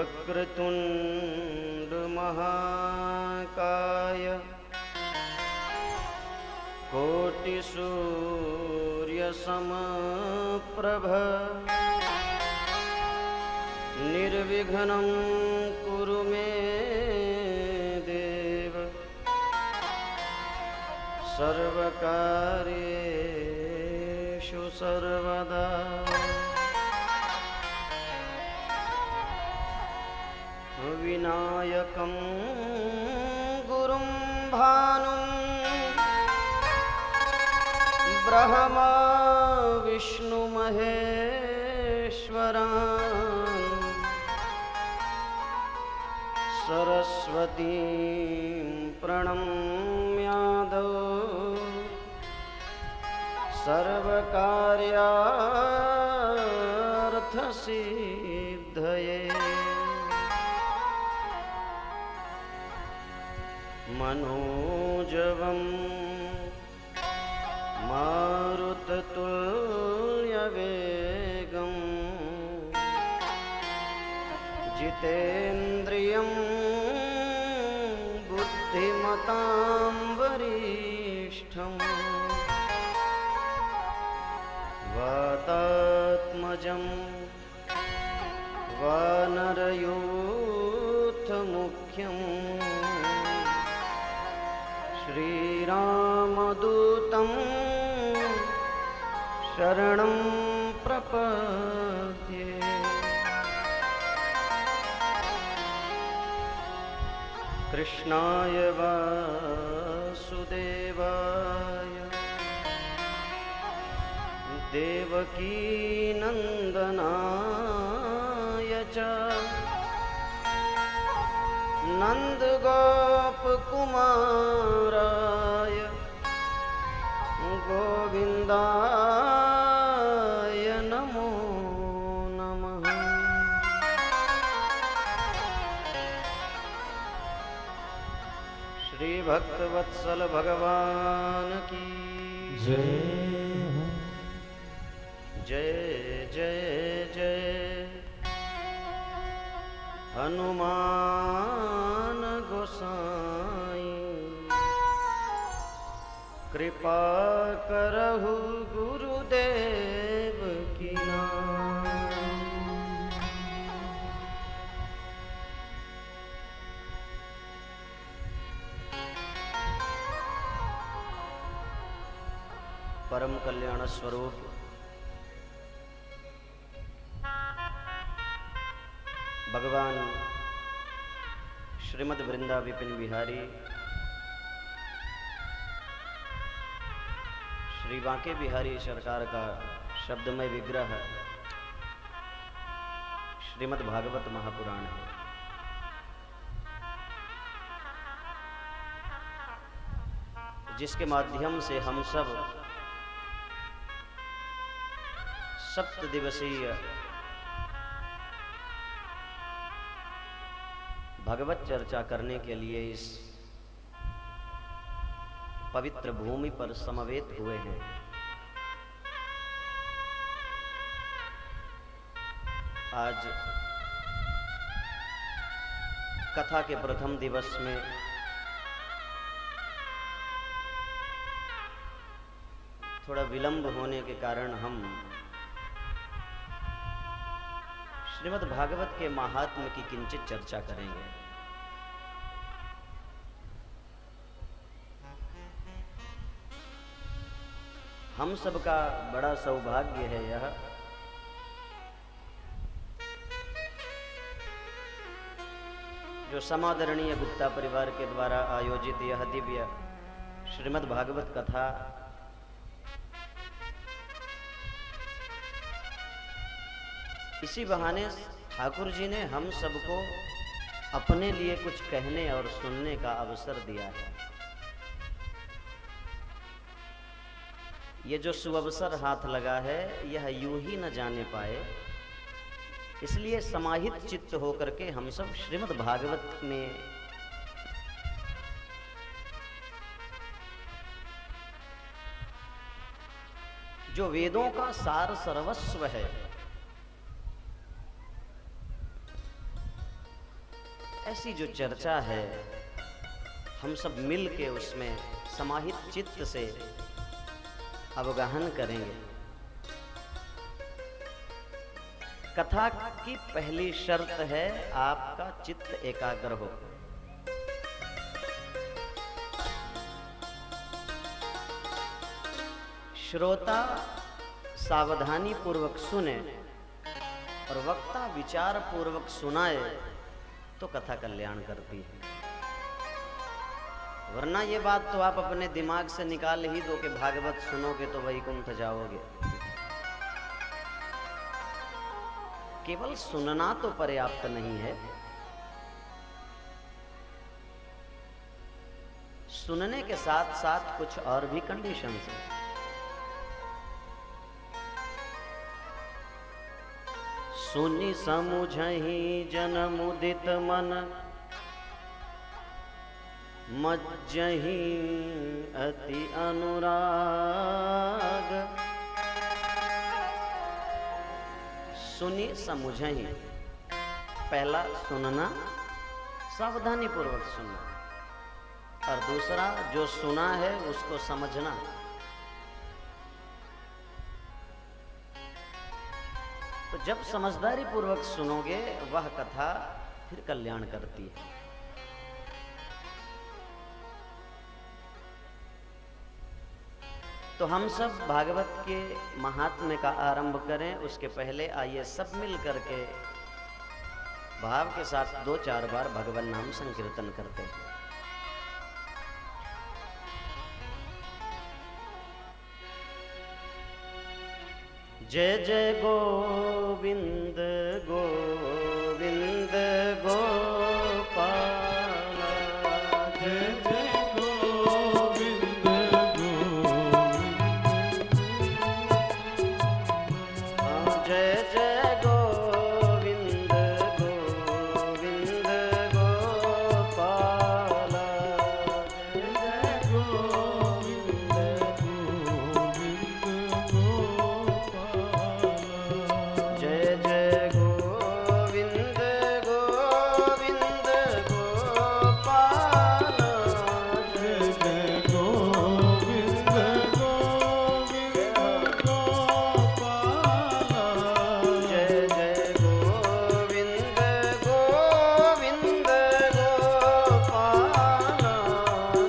वक्रतुंड महाकाय कोटिसूर्य समप्रभ निर्विघ्नं कुरु मे देव सर्वकार्येषु सर्वदा। विनायकं गुरुं भानुं ब्रह्मा विष्णु महेश्वरान् सरस्वतीं प्रणम्यादौ सर्वकार्यार्थसिद्धये। मनोजवं मारुततुल्यवेगं जितेन्द्रियं बुद्धिमतां वरिष्ठं वातात्मजं वानरयूथमुख्यं श्रीरामदूतं शरणं प्रपद्ये। कृष्णाय वासुदेवाय देवकीनन्दनाय च नन्दगोपकुमाराय गोविन्दाय नमो नमः। श्री भक्तवत्सल भगवान की जय। जय जय जय हनुमान गोसाई कृपा करहु गुरुदेव की नाम। परम कल्याण स्वरूप भगवान श्रीमद् वृंदा विपिन बिहारी श्री बांके बिहारी सरकार का शब्दमय विग्रह श्रीमद् भागवत महापुराण है। जिसके माध्यम से हम सब सप्त दिवसीय भगवत चर्चा करने के लिए इस पवित्र भूमि पर समवेत हुए हैं। आज कथा के प्रथम दिवस में थोड़ा विलंब होने के कारण हम श्रीमद् भागवत के महात्म्य की किंचित चर्चा करेंगे। हम सबका बड़ा सौभाग्य है यह जो समादरणीय गुप्ता परिवार के द्वारा आयोजित यह दिव्य श्रीमद् भागवत कथा इसी बहाने ठाकुर जी ने हम सबको अपने लिए कुछ कहने और सुनने का अवसर दिया है। ये जो सुअवसर हाथ लगा है यह यूं ही न जाने पाए, इसलिए समाहित चित्त होकर के हम सब श्रीमद् भागवत में जो वेदों का सार सर्वस्व है ऐसी जो चर्चा है हम सब मिल के उसमें समाहित चित्त से अवगाहन करेंगे। कथा की पहली शर्त है आपका चित्त एकाग्र हो। श्रोता सावधानी पूर्वक सुने और वक्ता विचार पूर्वक सुनाए तो कथा कल्याण करती है। वरना ये बात तो आप अपने दिमाग से निकाल ही दो कि भागवत सुनोगे तो वैकुंठ जाओगे। केवल सुनना तो पर्याप्त नहीं है, सुनने के साथ साथ कुछ और भी कंडीशंस हैं। सुनि समुझहि जन मुदित मन, मज्जहि अति अनुराग। सुनि समुझहि, पहला सुनना, सावधानी पूर्वक सुनना, और दूसरा जो सुना है उसको समझना। तो जब समझदारी पूर्वक सुनोगे वह कथा फिर कल्याण करती है। तो हम सब भागवत के महात्म्य का आरंभ करें, उसके पहले आइए सब मिल करके भाव के साथ 2-4 बार भगवान नाम संकीर्तन करते हैं। जय जय गोविंद गोविंद गोपाल, जय जय गोविंद गोविंद, जय जय गोविंद गोविंद गोपाल, जय जय गोविंद गोविंद गोपाल, जय जय गोविंद गोविंद गोपाल, जय जय गोविंद गोविंद गोपाल, जय जय गोविंद गोविंद गोपाल,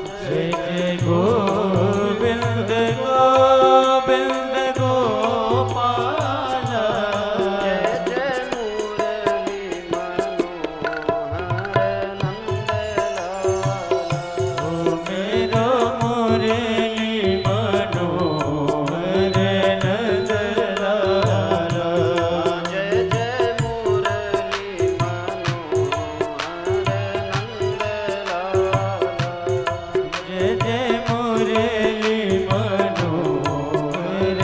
जय जय गोविंद गोविंद गोपाल, जय जय मुरली मनोहर नंदलाल, ओ मेरो मुरली मनोहर नंदलाल, जय जय मुरली मनोहर नंदलाल, जय जय मुरली मनोहर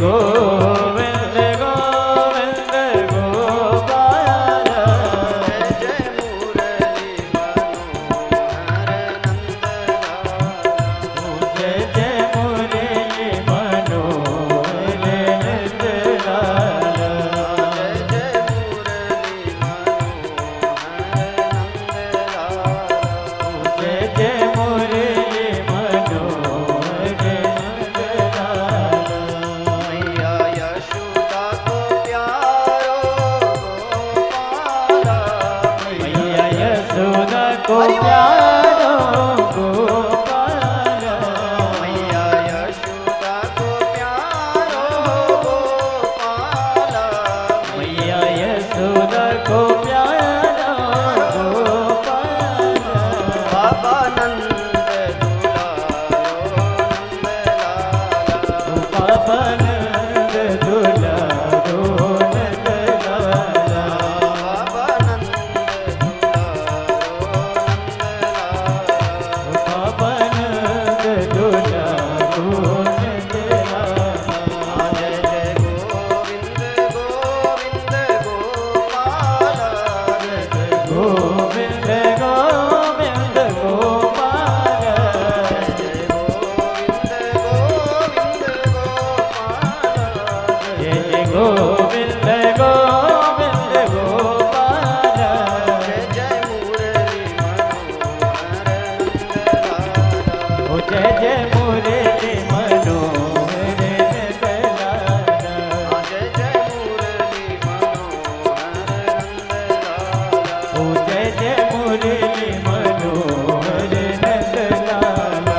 गोविंद गोविंद गोपाल जय मुरली मनोहर नंदलाल जय जय मुरली मनोहर नंदलाल जय मुरली मनोहर नंदलाल जय जय मुरली मनोहर नंदलाल मैया यशोदा को प्यारो गोपाला मैया यशोदा को प्यारो गोपाल मैया यशोदा को प्यारो गोपाला मैया यशोदा को प्यारो गोपाल बाबा नंद दुलारो नंदलाला बाबा नंद दुलारो नंदलाला बाबा नंद दुलारो नंदलाला बाबा नंद दुलारो नंदलाला जय जय गोविंद गोविंद गोपाला जय जय गोविंद गोविंद गोपाल जय गोविंद गोविंद गोपाला जय जय गोविंद गोविंद गोपाल जय जय मुरली मनोहर नंदलाला ओ जय जय मुरली मनोहर नंदलाला जय जय मुरली मनोहर नंदलाला ओ जय जय मुरली मनोहर नंदलाला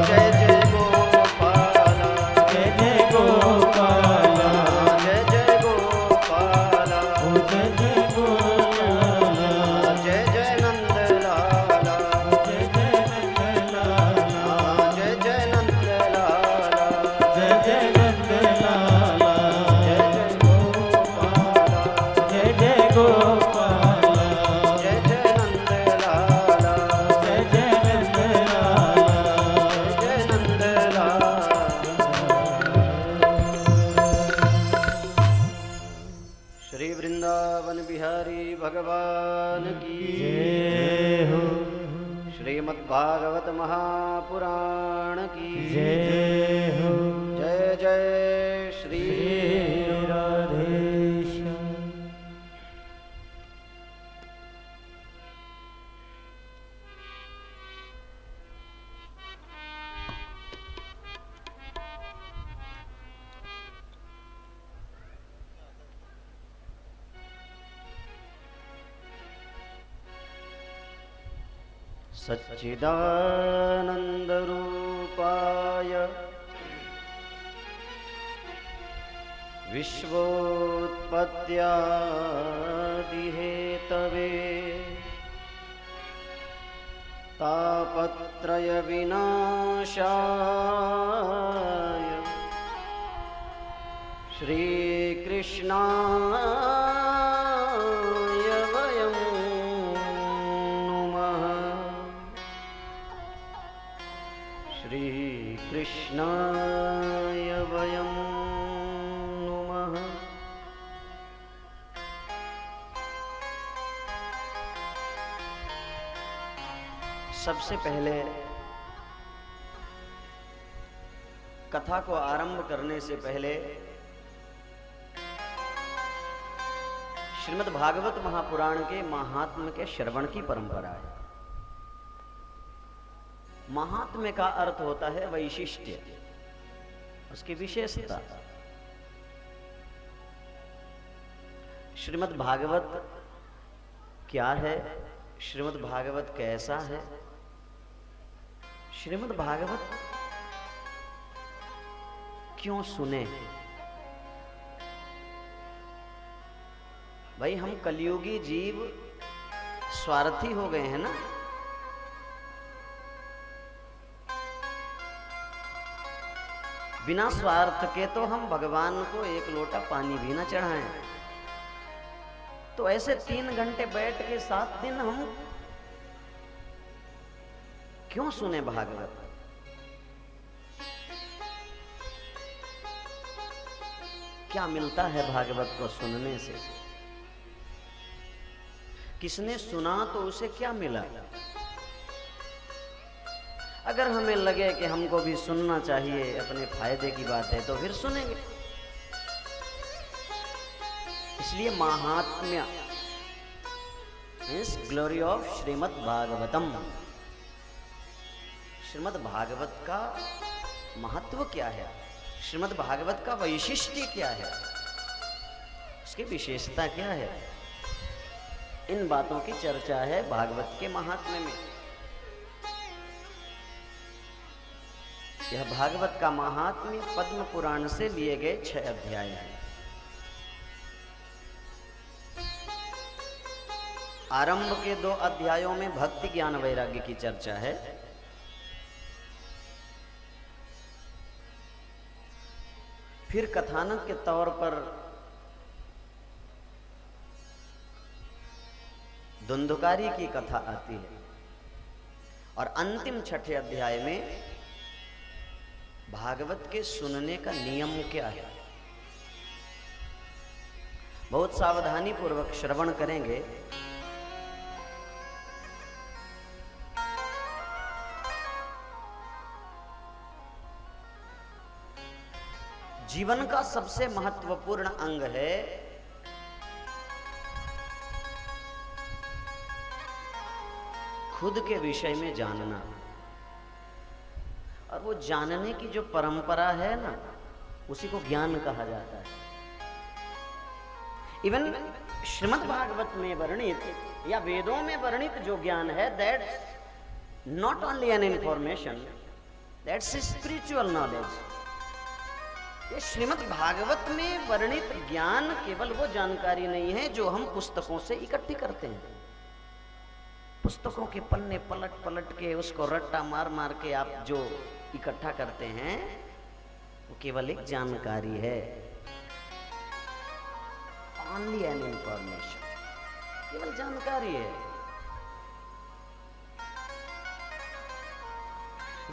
जय जय गोपाला जय जय गोपाला जय जय गोपाला ओ जय जय गोपाला जय जय नंदलाला जय जय नंदलाला जय जय नंदलाला जय जय नंदलाला जय जय गोपाला जय जय गोपाला जय जय नंदलाला जय जय नंदलाला जय नंदलाला श्री वृंदावन बिहारी भगवान की जय हो श्रीमद्भागवत महापुराण की जय हो जय जय श्री श्री राधेश्याम सच्चिदानन्दरूपाय विश्वोत्पत्त्यादिहेतवे तापत्रयविनाशाय श्रीकृष्णाय वयं नुमः श्रीकृष्णाय वयं नुमः सबसे पहले कथा को आरंभ करने से पहले श्रीमद् भागवत महापुराण के महात्म्य के श्रवण की परंपरा है। महात्म्य का अर्थ होता है वैशिष्ट्य, उसकी विशेषता। श्रीमद् भागवत क्या है, श्रीमद् भागवत कैसा है, श्रीमद् भागवत क्यों सुने। भाई हम कलियुगी जीव स्वार्थी हो गए हैं ना। बिना स्वार्थ के तो हम भगवान को एक लोटा पानी भी ना चढ़ाएं। तो ऐसे 3 घंटे बैठ के 7 दिन हम क्यों सुने भागवत। क्या मिलता है भागवत को सुनने से? किसने सुना तो उसे क्या मिला? अगर हमें लगे कि हमको भी सुनना चाहिए, अपने फायदे की बात है, तो फिर सुनेंगे। इसलिए महात्म्य means glory of Srimad Bhagavatam, Srimad Bhagavat का महत्व क्या है, श्रीमद् भागवत का वैशिष्ट्य क्या है, उसकी विशेषता क्या है, इन बातों की चर्चा है भागवत के महात्म्य में। यह भागवत का महात्म्य पद्म पुराण से लिए गए 6 अध्याय हैं। आरंभ के 2 अध्यायों में भक्ति ज्ञान वैराग्य की चर्चा है। फिर कथानक के तौर पर धुंधुकारी की कथा आती है और अंतिम 6ठे अध्याय में भागवत के सुनने का नियम क्या है। बहुत सावधानी पूर्वक श्रवण करेंगे। जीवन का सबसे महत्वपूर्ण अंग है खुद के विषय में जानना, और वो जानने की जो परंपरा है ना, उसी को ज्ञान कहा जाता है। इवन श्रीमद् भागवत में वर्णित या वेदों में वर्णित जो ज्ञान है, that's not only an information, that's spiritual knowledge. ये श्रीमद् भागवत में वर्णित ज्ञान केवल वो जानकारी नहीं है जो हम पुस्तकों से इकट्ठी करते हैं। पुस्तकों के पन्ने पलट पलट के उसको रट्टा मार मार के आप जो इकट्ठा करते हैं वो केवल एक जानकारी है, ओनली एन इंफॉर्मेशन, केवल जानकारी है।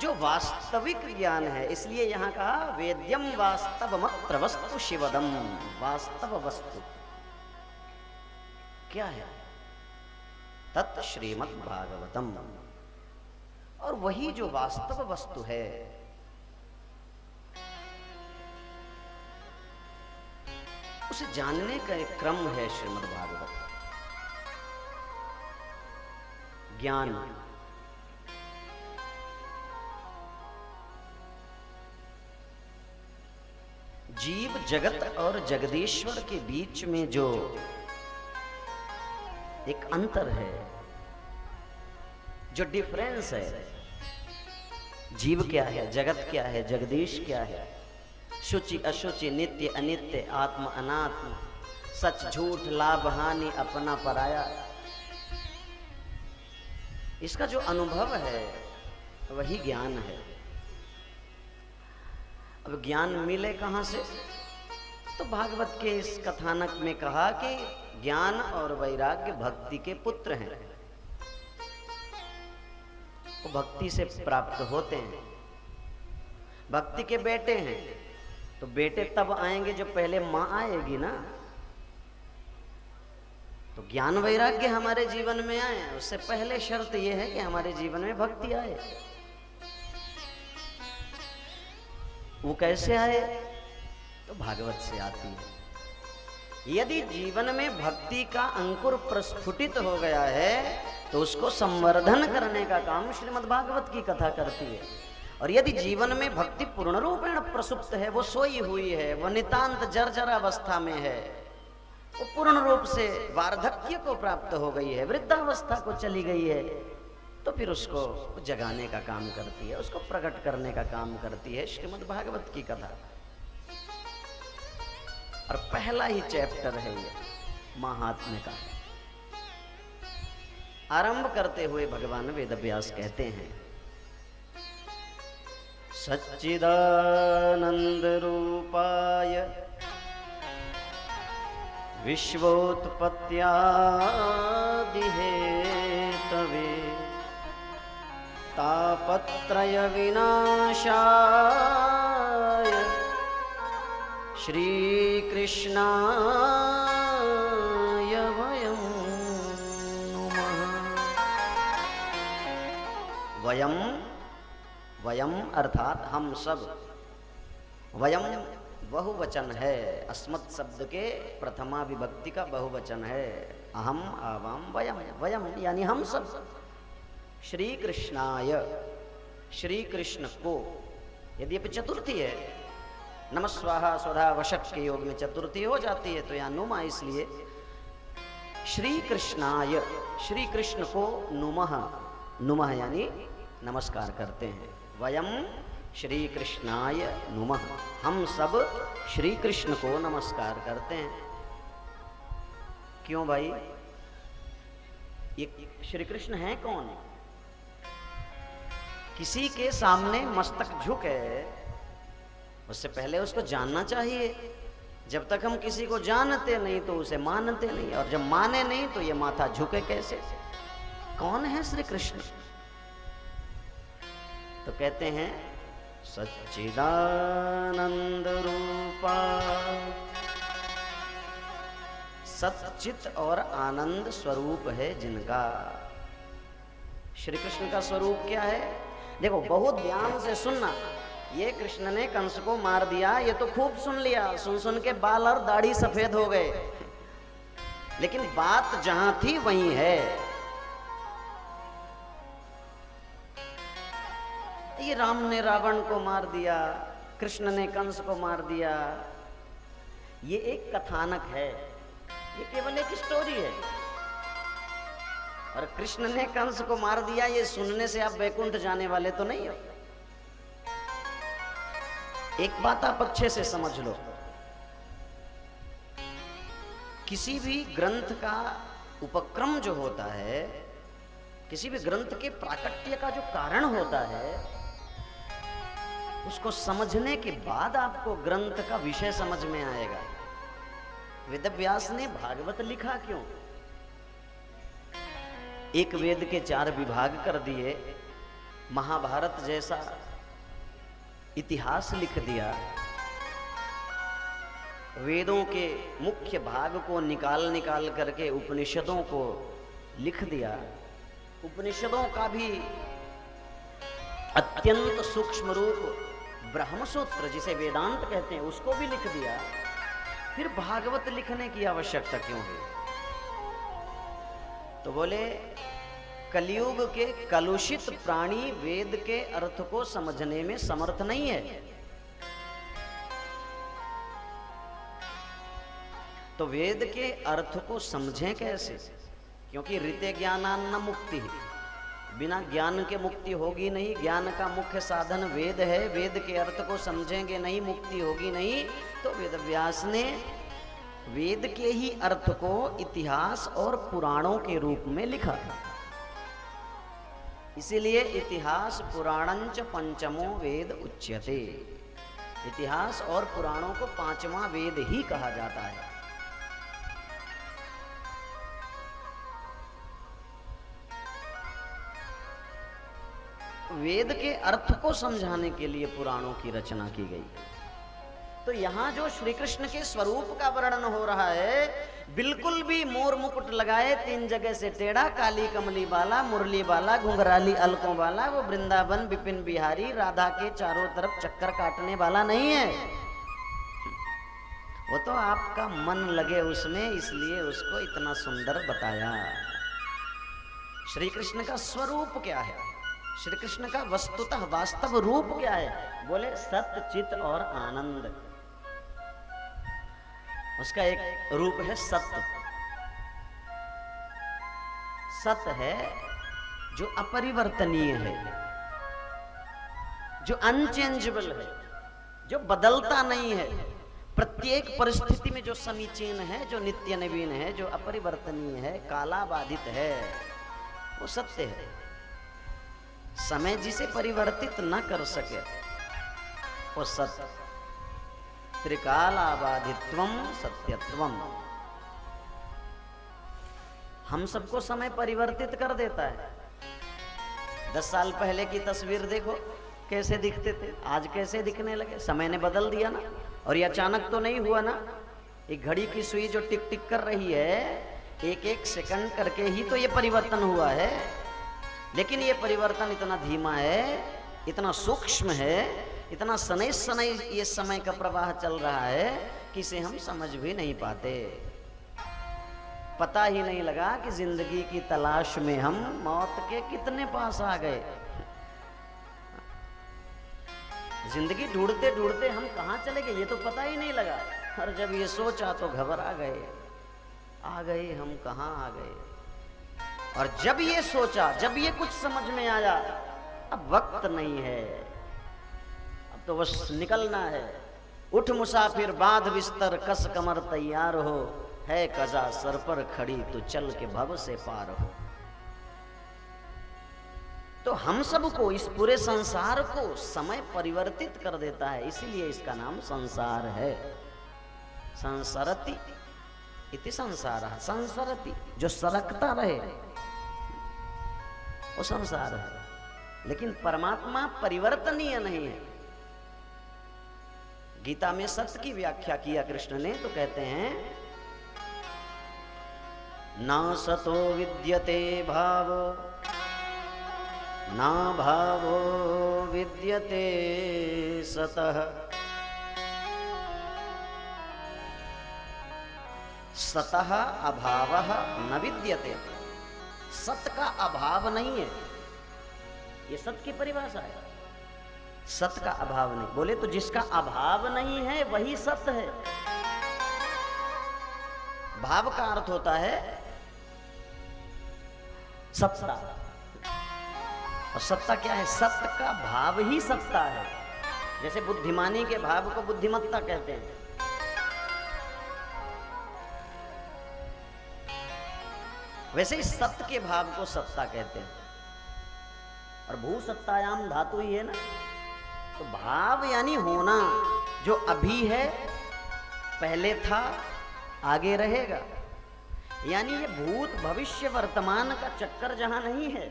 जो वास्तविक ज्ञान है, इसलिए यहां कहा वेद्यम वास्तवमत्र वस्तु शिवदम। वास्तव वस्तु क्या है? तत् श्रीमद् भागवतम। और वही जो वास्तव वस्तु है उसे जानने का एक क्रम है श्रीमद् भागवत। ज्ञान जीव जगत और जगदीश्वर के बीच में जो एक अंतर है, जो डिफरेंस है, जीव क्या है, जगत क्या है, जगदीश क्या है, शुचि अशुचि, नित्य अनित्य, आत्म अनात्म, सच झूठ, लाभ हानि, अपना पराया, इसका जो अनुभव है वही ज्ञान है। अब ज्ञान मिले कहां से? तो भागवत के इस कथानक में कहा कि ज्ञान और वैराग्य भक्ति के पुत्र हैं, वो भक्ति से प्राप्त होते हैं, भक्ति के बेटे हैं। तो बेटे तब आएंगे जब पहले मां आएगी ना। तो ज्ञान वैराग्य हमारे जीवन में आए, उससे पहले शर्त यह है कि हमारे जीवन में भक्ति आए। वो कैसे आए? तो भागवत से आती है। यदि जीवन में भक्ति का अंकुर प्रस्फुटित हो गया है तो उसको संवर्धन करने का काम श्रीमद् भागवत की कथा करती है। और यदि जीवन में भक्ति पूर्ण रूपेण प्रसुप्त है, वो सोई हुई है, वो नितांत जर्जर अवस्था में है, वो पूर्ण रूप से वार्धक्य को प्राप्त हो गई है, वृद्धावस्था को चली गई है, तो फिर उसको जगाने का काम करती है, उसको प्रकट करने का काम करती है श्रीमद् भागवत की कथा। और पहला ही चैप्टर है ये महात्म्य का। आरंभ करते हुए भगवान वेदव्यास कहते हैं, सच्चिदानंद रूपाय विश्वोत्पत्त्यादिहेतवे तापत्रय विनाशाय श्री कृष्णाय वयं नुमः। वयम, वयम अर्थात हम सब। वयम बहुवचन है, अस्मत् शब्द के प्रथमा विभक्ति का बहुवचन है। अहम, आवाम, वयम। वयम यानी हम सब। श्री कृष्णाय, श्री कृष्ण को, यद्यपि चतुर्थी है, नमः स्वाहा स्वधा वशक के योग में चतुर्थी हो जाती है, तो यहाँ नुमा इसलिए श्री कृष्णाय, श्री कृष्ण को नुमः, नुमः यानी नमस्कार करते हैं। वयम श्री कृष्णाय नुमः, हम सब श्री कृष्ण को नमस्कार करते हैं। क्यों भाई? ये श्री कृष्ण है कौन? किसी के सामने मस्तक झुके, उससे पहले उसको जानना चाहिए। जब तक हम किसी को जानते नहीं तो उसे मानते नहीं, और जब माने नहीं तो ये माथा झुके कैसे? कौन है श्री कृष्ण? तो कहते हैं सच्चिदानंद रूपा, सच्चित और आनंद स्वरूप है जिनका। श्री कृष्ण का स्वरूप क्या है? देखो, बहुत ध्यान से सुनना। ये कृष्ण ने कंस को मार दिया, ये तो खूब सुन लिया, सुन सुन के बाल और दाढ़ी सफेद हो गए, लेकिन बात जहां थी वहीं है। ये राम ने रावण को मार दिया, कृष्ण ने कंस को मार दिया, ये एक कथानक है, ये केवल एक स्टोरी है। और कृष्ण ने कंस को मार दिया, ये सुनने से आप वैकुंठ जाने वाले तो नहीं हो। एक बात आप अच्छे से समझ लो, किसी भी ग्रंथ का उपक्रम जो होता है, किसी भी ग्रंथ के प्राकट्य का जो कारण होता है, उसको समझने के बाद आपको ग्रंथ का विषय समझ में आएगा। वेदव्यास ने भागवत लिखा क्यों? एक वेद के 4 विभाग कर दिए, महाभारत जैसा इतिहास लिख दिया, वेदों के मुख्य भाग को निकाल निकाल करके उपनिषदों को लिख दिया, उपनिषदों का भी अत्यंत सूक्ष्म रूप ब्रह्मसूत्र, जिसे वेदांत कहते हैं, उसको भी लिख दिया, फिर भागवत लिखने की आवश्यकता क्यों हुई? तो बोले, कलयुग के कलुषित प्राणी वेद के अर्थ को समझने में समर्थ नहीं है। तो वेद के अर्थ को समझें कैसे? क्योंकि ऋते ज्ञानान्न मुक्ति, बिना ज्ञान के मुक्ति होगी नहीं। ज्ञान का मुख्य साधन वेद है, वेद के अर्थ को समझेंगे नहीं, मुक्ति होगी नहीं। तो वेदव्यास ने वेद के ही अर्थ को इतिहास और पुराणों के रूप में लिखा था। इसीलिए इतिहास पुराणंच पंचमो वेद उच्यते, इतिहास और पुराणों को 5वां वेद ही कहा जाता है। वेद के अर्थ को समझाने के लिए पुराणों की रचना की गई। तो यहाँ जो श्री कृष्ण के स्वरूप का वर्णन हो रहा है, बिल्कुल भी मोर मुकुट लगाए 3 जगह से टेढ़ा, काली कमली बाला, मुरली बाला, घुंघराली अलकों वाला, वो वृंदावन विपिन बिहारी, राधा के चारों तरफ चक्कर काटने वाला नहीं है। वो तो आपका मन लगे उसमें, इसलिए उसको इतना सुंदर बताया। श्री कृष्ण का स्वरूप क्या है? श्री कृष्ण का वस्तुतः वास्तव रूप क्या है? बोले सत्य, चित और आनंद। उसका एक रूप है सत्य। सत्य है जो अपरिवर्तनीय है, जो अनचेंजेबल है, जो बदलता नहीं है, प्रत्येक परिस्थिति में जो समीचीन है, जो नित्य नवीन है, जो अपरिवर्तनीय है, काला बाधित है, वो सत्य है। समय जिसे परिवर्तित न कर सके वो सत्य। त्रिकालाबाधित्वम सत्यत्वम। हम सबको समय परिवर्तित कर देता है। 10 साल पहले की तस्वीर देखो, कैसे दिखते थे, आज कैसे दिखने लगे। समय ने बदल दिया ना। और ये अचानक तो नहीं हुआ ना, एक घड़ी की सुई जो टिक टिक कर रही है, एक एक सेकंड करके ही तो ये परिवर्तन हुआ है। लेकिन ये परिवर्तन इतना धीमा है, इतना सूक्ष्म है, इतना सनई सनई ये समय का प्रवाह चल रहा है कि इसे हम समझ भी नहीं पाते। पता ही नहीं लगा कि जिंदगी की तलाश में हम मौत के कितने पास आ गए। जिंदगी ढूंढते ढूंढते हम कहाँ चले गए ये तो पता ही नहीं लगा। और जब ये सोचा तो घबरा गए, आ गए हम कहाँ आ गए। और जब ये सोचा, जब ये कुछ समझ में आया, अब वक्त नहीं है, अब तो बस निकलना है। उठ मुसाफिर बांध बिस्तर कस कमर तैयार हो, है कजा सर पर खड़ी तो चल के भव से पार हो। तो हम सबको, इस पूरे संसार को समय परिवर्तित कर देता है, इसीलिए इसका नाम संसार है। संसरति इति संसारः, संसरति जो सरकता रहे वो संसार है। लेकिन परमात्मा परिवर्तनीय नहीं है। गीता में सत्य की व्याख्या किया कृष्ण ने, तो कहते हैं ना सतो विद्यते भावो ना भावो विद्यते सतः सतः अभावः न विद्यते। सत्य का अभाव नहीं है, ये सत्य की परिभाषा है। सत्य का अभाव नहीं, बोले तो जिसका अभाव नहीं है वही सत्य है। भाव का अर्थ होता है सत्ता, और सत्ता क्या है? सत्य का भाव ही सत्ता है। जैसे बुद्धिमानी के भाव को बुद्धिमत्ता कहते हैं। वैसे ही सत्य के भाव को सत्ता कहते हैं। और भू सत्तायाम धातु ही है ना, तो भाव यानी होना, जो अभी है, पहले था, आगे रहेगा। यानी ये भूत भविष्य वर्तमान का चक्कर जहां नहीं है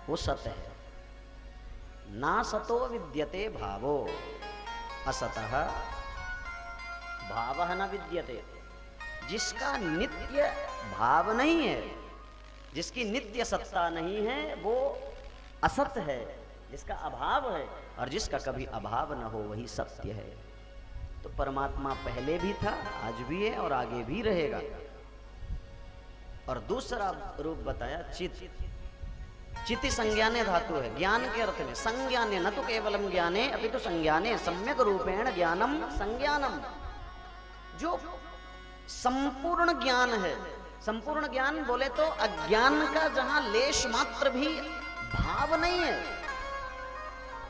वो सत्य है। ना सतो विद्यते भावो असतः भावः न विद्यते। जिसका नित्य भाव नहीं है, जिसकी नित्य सत्ता नहीं है, वो असत है, जिसका अभाव है। और जिसका कभी अभाव न हो वही सत्य है। तो परमात्मा पहले भी था, आज भी है और आगे भी रहेगा। और दूसरा रूप बताया चित। चिति संज्ञाने धातु है, ज्ञान के अर्थ में। संज्ञाने न तो केवलम ज्ञाने अभी तो संज्ञाने, सम्यक रूपेण ज्ञानम संज्ञानम। जो संपूर्ण ज्ञान है। संपूर्ण ज्ञान बोले तो अज्ञान का जहां लेश मात्र भी भाव नहीं है,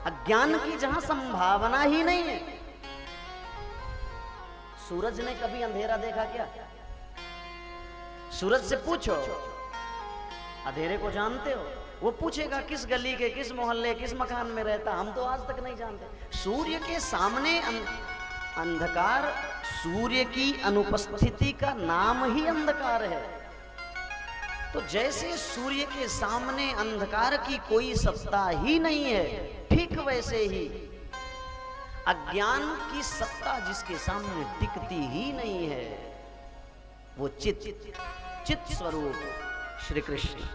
अज्ञान की जहां संभावना ही नहीं है। सूरज ने कभी अंधेरा देखा क्या? सूरज से पूछो, अंधेरे को जानते हो? वो पूछेगा किस गली के, किस मोहल्ले, किस मकान में रहता, हम तो आज तक नहीं जानते। सूर्य के सामने अंधकार, सूर्य की अनुपस्थिति का नाम ही अंधकार है। तो जैसे सूर्य के सामने अंधकार की कोई सत्ता ही नहीं है, ठीक वैसे ही अज्ञान की सत्ता जिसके सामने टिकती ही नहीं है वो चित स्वरूप श्री कृष्ण।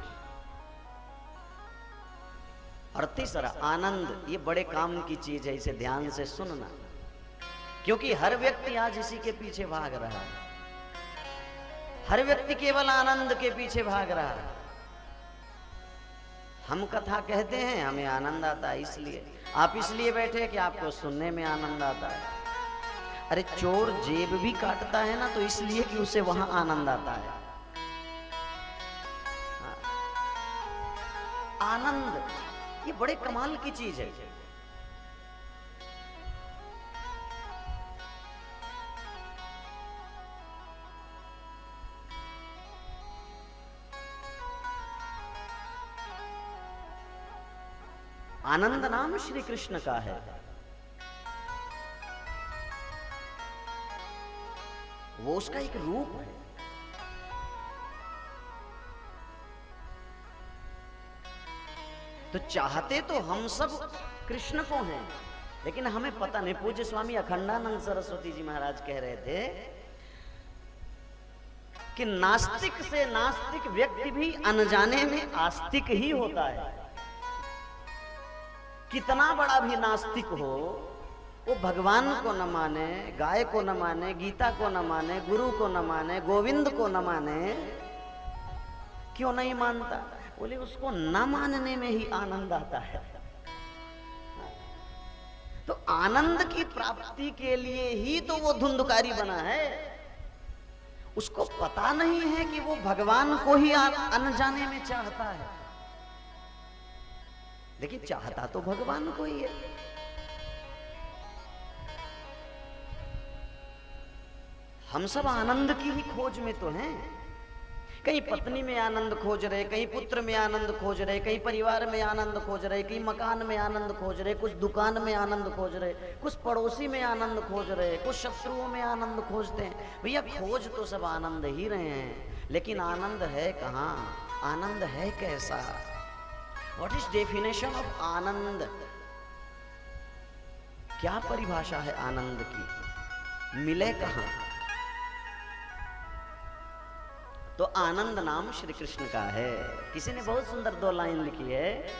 और तीसरा आनंद, ये बड़े काम की चीज है, इसे ध्यान से सुनना, क्योंकि हर व्यक्ति आज इसी के पीछे भाग रहा है। हर व्यक्ति केवल आनंद के पीछे भाग रहा है। हम कथा कहते हैं, हमें आनंद आता है, इसलिए आप इसलिए बैठे कि आपको सुनने में आनंद आता है। अरे चोर जेब भी काटता है ना, तो इसलिए कि उसे वहां आनंद आता है। आनंद ये बड़े कमाल की चीज है। आनंद नाम श्री कृष्ण का है। वो उसका एक रूप है। तो चाहते तो हम सब कृष्ण को हैं, लेकिन हमें पता नहीं। पूज्य स्वामी अखंडानंद सरस्वती जी महाराज कह रहे थे कि नास्तिक से नास्तिक व्यक्ति भी अनजाने में आस्तिक ही होता है। कितना बड़ा भी नास्तिक हो, वो भगवान को न माने, गाय को न माने, गीता को न माने, गुरु को न माने, गोविंद को न माने, क्यों नहीं मानता? बोले उसको न मानने में ही आनंद आता है। तो आनंद की प्राप्ति के लिए ही तो वो धुंधकारी बना है। उसको पता नहीं है कि वो भगवान को ही अनजाने में चाहता है, लेकिन चाहता तो भगवान को ही है। हम सब आनंद की ही खोज में तो हैं। कहीं पत्नी में आनंद खोज रहे, कहीं पुत्र में आनंद खोज रहे, कहीं परिवार में आनंद खोज रहे, कहीं मकान में आनंद खोज रहे, कुछ दुकान में आनंद खोज रहे, कुछ पड़ोसी में आनंद खोज रहे, कुछ शत्रुओं में आनंद खोजते हैं। भैया खोज तो सब आनंद ही रहे हैं, लेकिन आनंद है कहाँ? आनंद है कैसा? व्हाट इज डेफिनेशन ऑफ आनंद? क्या परिभाषा है आनंद की? मिले कहाँ? तो आनंद नाम श्री कृष्ण का है। किसी ने बहुत सुंदर 2 लाइन लिखी है,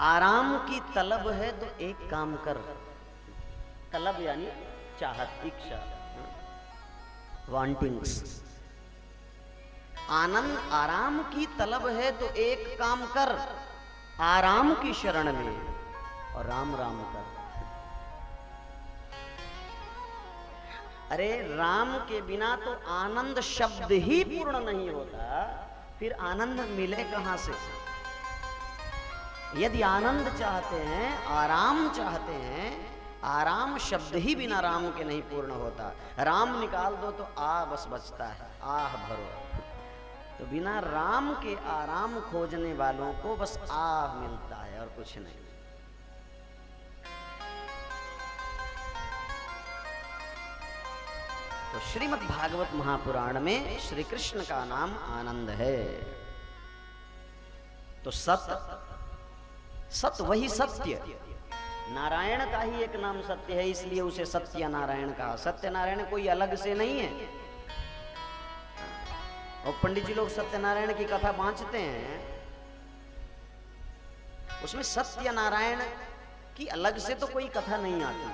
आराम की तलब है तो एक काम कर। तलब यानी चाहत, इच्छा, वांटिंग्स। आनंद, आराम की तलब है तो एक काम कर, आराम की शरण में और राम राम कर। अरे राम के बिना तो आनंद शब्द ही पूर्ण नहीं होता, फिर आनंद मिले कहां से? यदि आनंद चाहते हैं, आराम चाहते हैं, आराम शब्द ही बिना राम के नहीं पूर्ण होता। राम निकाल दो तो आ बस बचता है, आह भरो। तो बिना राम के आराम खोजने वालों को बस आह मिलता है और कुछ नहीं। तो श्रीमद् भागवत महापुराण में श्री कृष्ण का नाम आनंद है। तो सत वही सत्य, नारायण का ही एक नाम सत्य है, इसलिए उसे सत्य नारायण कहा। सत्य नारायण कोई अलग से नहीं है। और पंडित जी लोग सत्यनारायण की कथा बांचते हैं, उसमें सत्य नारायण की अलग से तो कोई कथा नहीं आती।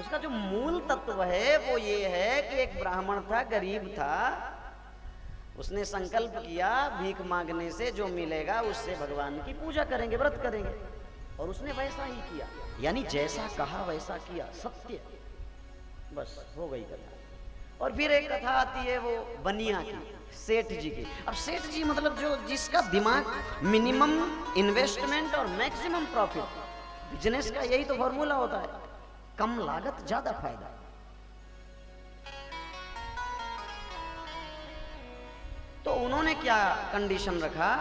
उसका जो मूल तत्व है वो ये है कि एक ब्राह्मण था, गरीब था, उसने संकल्प किया भीख मांगने से जो मिलेगा उससे भगवान की पूजा करेंगे, व्रत करेंगे, और उसने वैसा ही किया। यानी जैसा कहा वैसा किया, सत्य, बस हो गई कथा। और फिर एक कथा आती है वो बनिया की, सेठ जी की। अब सेठ जी मतलब जो जिसका दिमाग मिनिमम इन्वेस्टमेंट और मैक्सिमम प्रॉफिट, बिजनेस का यही तो फॉर्मूला होता है, कम लागत ज्यादा फायदा। तो उन्होंने क्या कंडीशन रखा?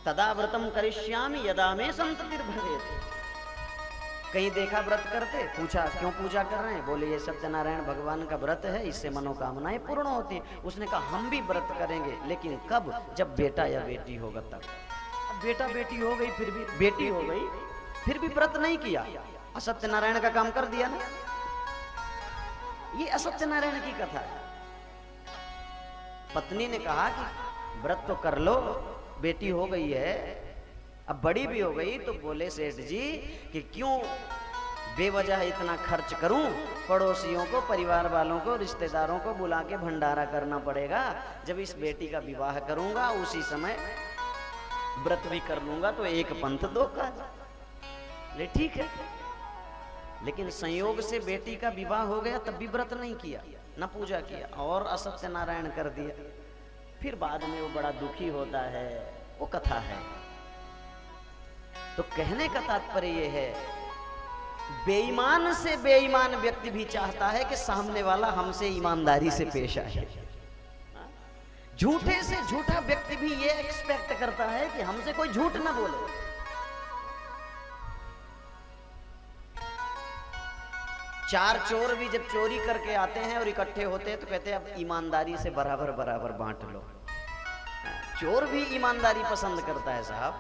तदा व्रतम करिष्यामि यदा में संततिर्भवेत्। कहीं देखा व्रत करते, पूछा क्यों पूजा कर रहे हैं? बोले ये सत्यनारायण भगवान का व्रत है, इससे मनोकामनाएं पूर्ण होती। उसने कहा हम भी व्रत करेंगे, लेकिन कब? जब बेटा या बेटी होगा तब। अब बेटा बेटी हो गई, फिर भी बेटी हो गई, फिर भी व्रत नहीं किया, असत्य नारायण का काम कर दिया ना। ये असत्य नारायण की कथा है। पत्नी ने कहा कि व्रत तो कर लो, बेटी हो गई है, अब बड़ी भी हो गई। तो बोले सेठ जी कि क्यों बेवजह इतना खर्च करूं? पड़ोसियों को, परिवार वालों को, रिश्तेदारों को बुला के भंडारा करना पड़ेगा। जब इस बेटी का विवाह करूंगा उसी समय व्रत भी कर लूंगा, तो एक पंथ दो काज। ले ठीक है, लेकिन संयोग से बेटी का विवाह हो गया, तब भी व्रत नहीं किया, न पूजा किया, और असत्य नारायण कर दिया। फिर बाद में वो बड़ा दुखी होता है, वो कथा है। तो कहने का तात्पर्य ये है, बेईमान से बेईमान व्यक्ति भी चाहता है कि सामने वाला हमसे ईमानदारी से पेश आए। झूठे से झूठा व्यक्ति भी ये एक्सपेक्ट करता है कि हमसे कोई झूठ ना बोले। चार चोर भी जब चोरी करके आते हैं और इकट्ठे होते हैं तो कहते हैं अब ईमानदारी से बराबर बराबर बांट लो। चोर भी ईमानदारी पसंद करता है साहब।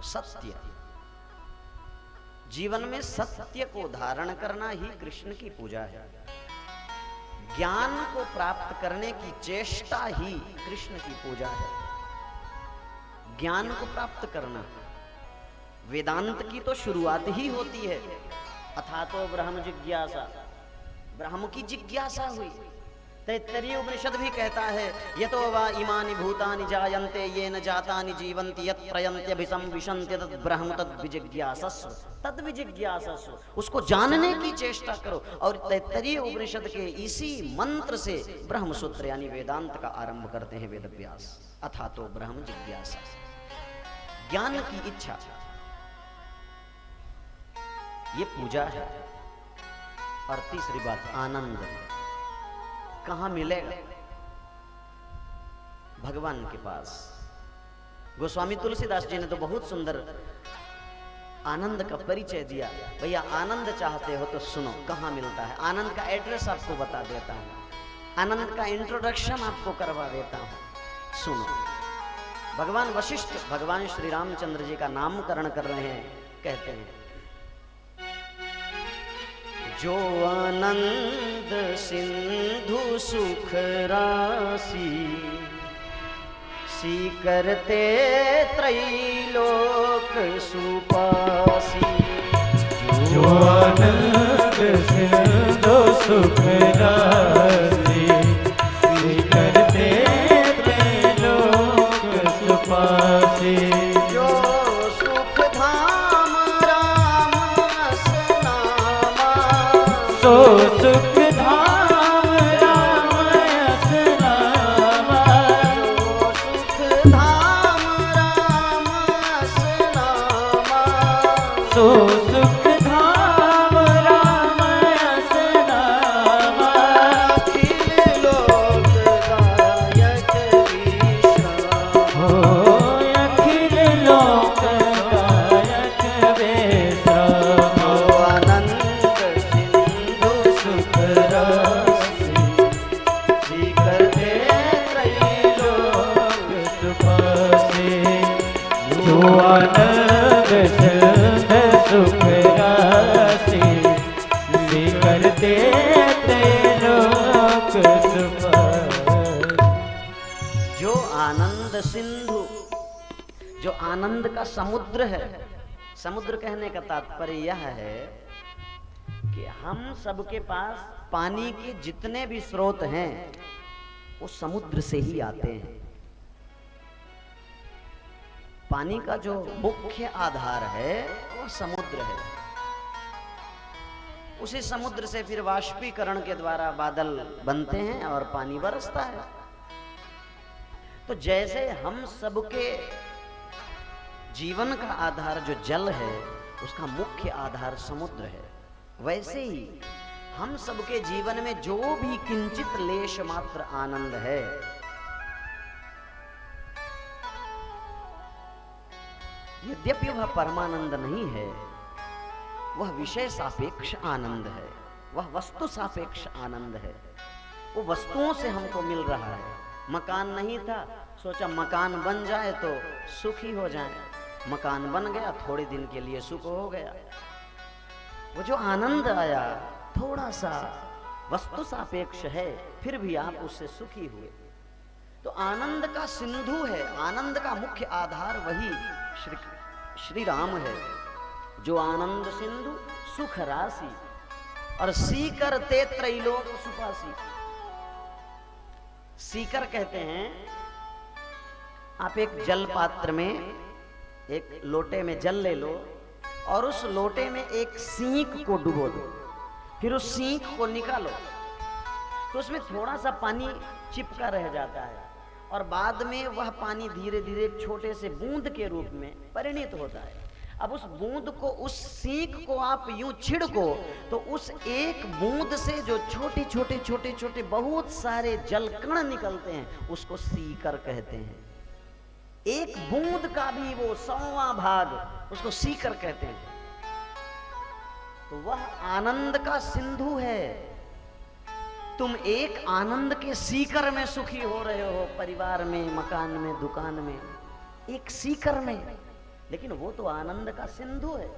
सत्य, जीवन में सत्य को धारण करना ही कृष्ण की पूजा है। ज्ञान को प्राप्त करने की चेष्टा ही कृष्ण की पूजा है। ज्ञान को प्राप्त करना, वेदांत की तो शुरुआत ही होती है। अथा तो ब्रह्म जिज्ञासा, ब्रह्म की जिज्ञासा हुई। तैत्तरीय उपनिषद भी कहता है, यतो वा इमानि भूतानि जायन्ते येन जातानि जीवन्ति यत् प्रयन्त्यभिसंविशन्ति तद् ब्रह्म तद् विजिज्ञासस्व, तद् विजिज्ञासस्व। उसको जानने की चेष्टा करो। और तैत्तरीय उपनिषद के इसी मंत्र से ब्रह्म सूत्र यानी वेदांत का आरंभ करते हैं वेद व्यास। अथा तो ब्रह्म जिज्ञासा, ज्ञान की इच्छा, ये पूजा है। और तीसरी बात, आनंद कहां मिलेगा? भगवान के पास। गोस्वामी तुलसीदास जी ने तो बहुत सुंदर आनंद का परिचय दिया। भैया आनंद चाहते हो तो सुनो कहां मिलता है। आनंद का एड्रेस आपको बता देता हूं, आनंद का इंट्रोडक्शन आपको करवा देता हूं, सुनो। भगवान वशिष्ठ भगवान श्री रामचंद्र जी का नामकरण कर रहे हैं। कहते हैं, जो आनंद सिंधु सुख राशि, सी करते त्रैलोक सुपासी। जो आनंद सिंधु सुख राशि, सी करते त्रैलोक सुपासी। जो सुख धाम राम असनामा, सो सुख धाम राम असनामा। जो सुख धाम राम असनामा, सो सुख धाम राम असनामा। अखिल लोकदायक विश्राम। हो अखिल लोकदायक विश्राम। जो आनंद सिंधु सुख राशि, सी करते त्रैलोक सुपासी। जो आनंद सिंधु सुख राशि, सी करते त्रैलोक सुपासी। जो आनंद सिंधु, जो आनंद का समुद्र है। समुद्र कहने का तात्पर्य यह है कि हम सबके पास पानी के जितने भी स्रोत हैं वो समुद्र से ही आते हैं। पानी का जो मुख्य आधार है वो समुद्र है। उसी समुद्र से फिर वाष्पीकरण के द्वारा बादल बनते हैं और पानी बरसता है। तो जैसे हम सबके जीवन का आधार जो जल है उसका मुख्य आधार समुद्र है, वैसे ही हम सबके जीवन में जो भी किंचित लेश मात्र आनंद है, यद्यपि वह परमानंद नहीं है, वह विषय सापेक्ष आनंद है, वह वस्तु सापेक्ष आनंद है। वो वस्तुओं से हमको मिल रहा है। मकान नहीं था, सोचा मकान बन जाए तो सुखी हो जाए। मकान बन गया, थोड़े दिन के लिए सुख हो गया। वो जो आनंद आया थोड़ा सा वस्तु सापेक्ष है, फिर भी आप उससे सुखी हुए। तो आनंद का सिंधु है, आनंद का मुख्य आधार वही श्री राम है। जो आनंद सिंधु सुख राशि और सीकर ते त्रैलोक सुपासी। सीकर कहते हैं, आप एक जल पात्र में एक लोटे में जल ले लो और उस लोटे में एक सींक को डुबो दो, फिर उस सींक को निकालो तो उसमें थोड़ा सा पानी चिपका रह जाता है और बाद में वह पानी धीरे धीरे एक छोटे से बूंद के रूप में परिणित होता है। अब उस बूंद को, उस सींक को आप यूं छिड़को तो उस एक बूंद से जो छोटे छोटे छोटे छोटे बहुत सारे जल कण निकलते हैं उसको सीकर कहते हैं। एक बूंद का भी वो 100वां भाग उसको सीकर कहते हैं। तो वह आनंद का सिंधु है। तुम एक आनंद के सीकर में सुखी हो रहे हो, परिवार में, मकान में, दुकान में, एक सीकर में। लेकिन वो तो आनंद का सिंधु है।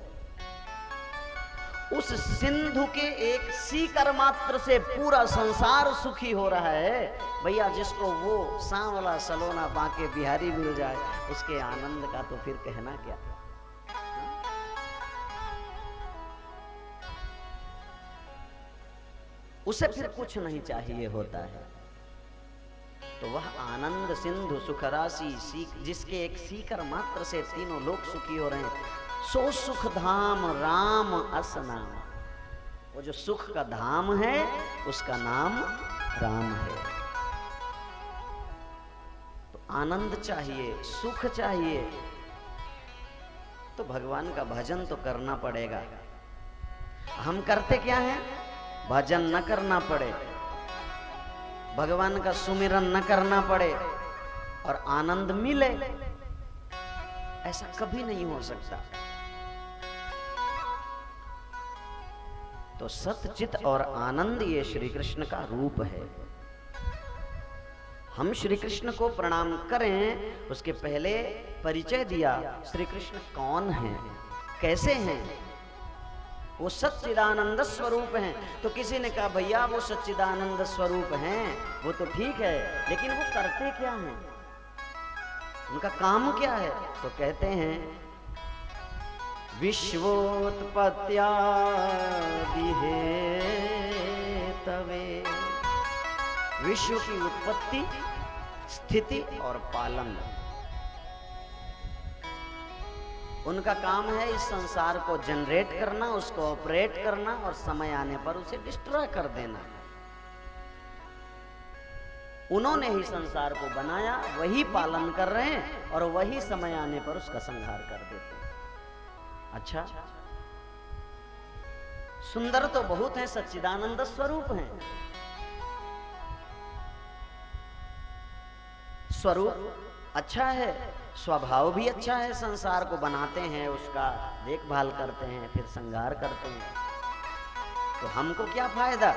उस सिंधु के एक सीकर मात्र से पूरा संसार सुखी हो रहा है भैया। जिसको वो सांवला सलोना बांके बिहारी मिल जाए, उसके आनंद का तो फिर कहना क्या। उसे फिर कुछ नहीं चाहिए होता है। तो वह आनंद सिंधु सुख राशि जिसके एक सीकर मात्र से तीनों लोग सुखी हो रहे हैं, सो सुख धाम राम अस नाम। वो जो सुख का धाम है उसका नाम राम है। तो आनंद चाहिए, सुख चाहिए, तो भगवान का भजन तो करना पड़ेगा। हम करते क्या हैं? भजन न करना पड़े, भगवान का सुमिरन न करना पड़े और आनंद मिले, ऐसा कभी नहीं हो सकता। तो सतचित और आनंद ये श्री कृष्ण का रूप है। हम श्री कृष्ण को प्रणाम करें, उसके पहले परिचय दिया श्री कृष्ण कौन हैं, कैसे हैं। वो सच्चिदानंद स्वरूप हैं। तो किसी ने कहा भैया वो सच्चिदानंद स्वरूप हैं, वो तो ठीक है, लेकिन वो करते क्या हैं, उनका काम क्या है? तो कहते हैं विश्वोत्पत्त्यादि हेतवे। विश्व की उत्पत्ति, स्थिति और पालन, उनका काम है इस संसार को जनरेट करना, उसको ऑपरेट करना और समय आने पर उसे डिस्ट्रॉय कर देना। उन्होंने ही संसार को बनाया, वही पालन कर रहे हैं और वही समय आने पर उसका संहार कर देते हैं। अच्छा, सुंदर तो बहुत है, सच्चिदानंद स्वरूप हैं। स्वरूप अच्छा है, स्वभाव भी अच्छा है, संसार को बनाते हैं, उसका देखभाल करते हैं, फिर संहार करते हैं। तो हमको क्या फायदा?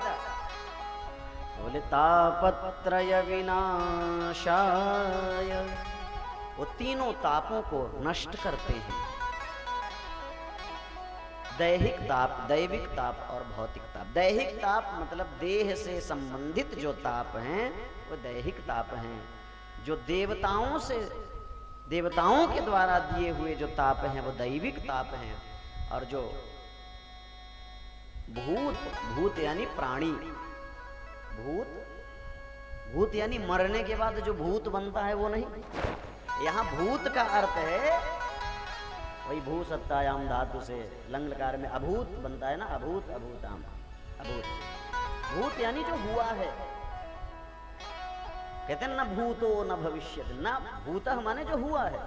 बोले तापत्रय विनाशाय, वो तीनों तापों को नष्ट करते हैं। दैहिक ताप, दैविक ताप और भौतिक ताप। दैहिक ताप मतलब देह से संबंधित जो ताप हैं वो दैहिक ताप हैं। जो देवताओं के द्वारा दिए हुए जो ताप हैं वो दैविक ताप हैं। और जो भूत यानी प्राणी, भूत यानी मरने के बाद जो भूत बनता है वो नहीं। यहाँ भूत का अर्थ है वही भू सत्तायाम धातु से लंगलकार में अभूत बनता है ना, अभूत अभूताम, अभूत। भूत यानी जो हुआ है। कहते हैं ना भूतो न भविष्यति, ना भूत माने जो हुआ है।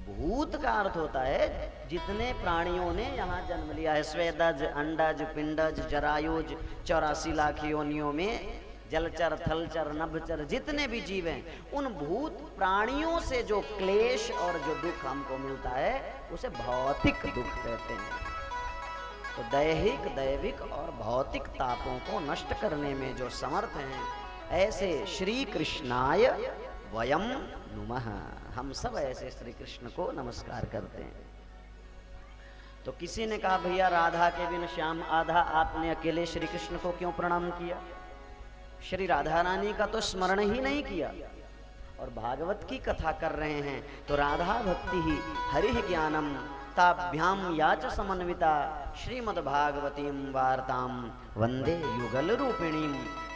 भूत का अर्थ होता है जितने प्राणियों ने यहाँ जन्म लिया है, स्वेदज, अंडज, पिंडज, जरायुज, 84 लाख योनियों में, जलचर, थलचर, नभचर, जितने भी जीव हैं, उन भूत प्राणियों से जो क्लेश और जो दुख हमको मिलता है उसे भौतिक दुख कहते हैं। तो दैहिक, दैविक और भौतिक तापों को नष्ट करने में जो समर्थ हैं, ऐसे श्री कृष्णाय वयम नुमः, हम सब ऐसे श्री कृष्ण को नमस्कार करते हैं। तो किसी ने कहा भैया राधा के बिन श्याम आधा, आपने अकेले श्री कृष्ण को क्यों प्रणाम किया? श्री राधा रानी का तो स्मरण ही नहीं किया और भागवत की कथा कर रहे हैं। तो राधा भक्ति ही हरिः ज्ञानम ताभ्याम याच समन्विता श्रीमद् भागवतीम वार्ताम वंदे युगल रूपिणीम।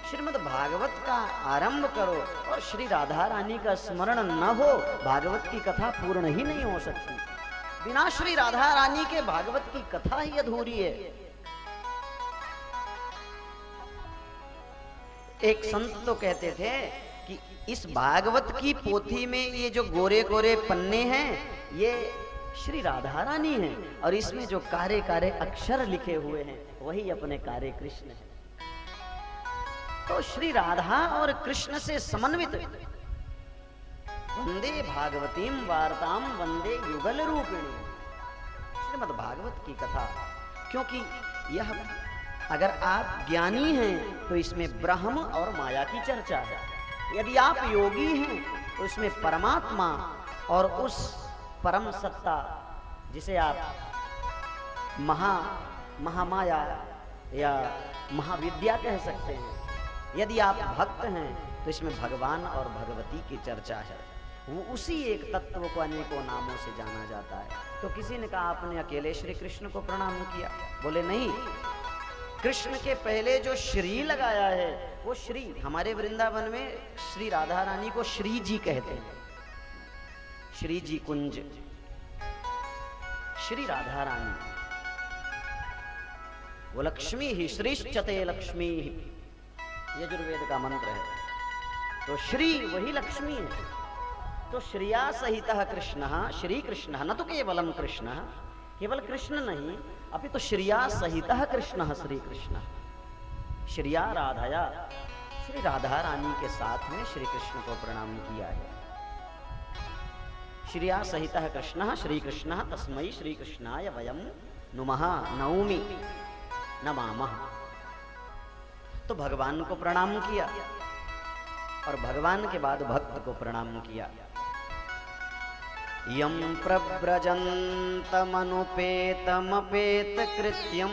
श्रीमद् भागवत का आरंभ करो और श्री राधा रानी का स्मरण न हो, भागवत की कथा पूर्ण ही नहीं हो सकती। बिना श्री राधा रानी के भागवत की कथा ही अधूरी है। एक संत तो कहते थे कि इस भागवत की पोथी में ये जो गोरे गोरे पन्ने हैं ये श्री राधा रानी हैं और इसमें जो कारे कारे अक्षर लिखे हुए हैं वही अपने कारे कृष्ण हैं। तो श्री राधा और कृष्ण से समन्वित वंदे भागवतीम वार्ताम वंदे युगल रूपिणी श्रीमद् भागवत की कथा। क्योंकि यह अगर आप ज्ञानी हैं तो इसमें ब्रह्म और माया की चर्चा है। यदि आप योगी हैं तो इसमें परमात्मा और उस परम सत्ता, जिसे आप महामाया या महाविद्या कह सकते हैं, यदि आप भक्त हैं तो इसमें भगवान और भगवती की चर्चा है। वो उसी एक तत्व को अनेकों नामों से जाना जाता है। तो किसी ने कहा आपने अकेले श्री कृष्ण को प्रणाम किया? बोले नहीं, कृष्ण के पहले जो श्री लगाया है वो श्री, हमारे वृंदावन में श्री राधा रानी को श्री जी कहते हैं, श्री जी कुंज, श्री राधा रानी, वो लक्ष्मी ही, श्रीश्चते लक्ष्मी ही, यजुर्वेद का मंत्र है। तो श्री वही लक्ष्मी है। तो श्रिया सहितः कृष्ण, श्री कृष्ण, न तो केवलम कृष्ण, केवल कृष्ण नहीं, अभी तो श्रिया सहितः कृष्ण श्री कृष्ण, श्रिया राधाया, श्री राधा रानी के साथ में श्री कृष्ण को प्रणाम किया है। श्रिया सहितः कृष्ण श्री कृष्ण तस्मै श्री कृष्णाय वयम नुमः नौमि नमामः। तो भगवान को प्रणाम किया और भगवान के बाद भक्त को प्रणाम किया। यम प्रव्रजन्तमनुपेतमपेत कृत्यम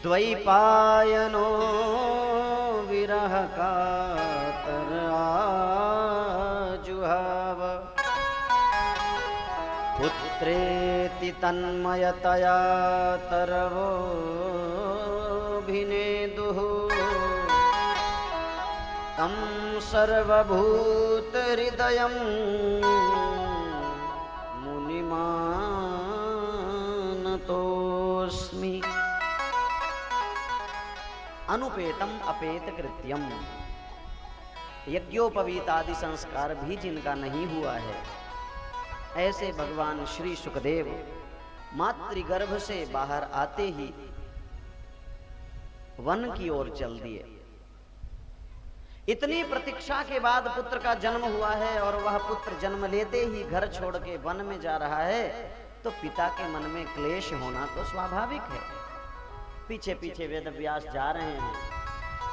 द्वैपायनो विरह कातर आजुहाव पुत्रेति तन्मयतया तरवोऽभिनेदुः तं सर्वभूतहृदयं मुनिमानतोऽस्मि। अनुपेतम अपेत कृत्यम, यज्ञोपवीत आदि संस्कार भी जिनका नहीं हुआ है, ऐसे भगवान श्री सुखदेव मातृगर्भ से बाहर आते ही वन की ओर चल दिए। इतनी प्रतीक्षा के बाद पुत्र का जन्म हुआ है और वह पुत्र जन्म लेते ही घर छोड़ के वन में जा रहा है, तो पिता के मन में क्लेश होना तो स्वाभाविक है। पीछे पीछे वेद व्यास जा रहे हैं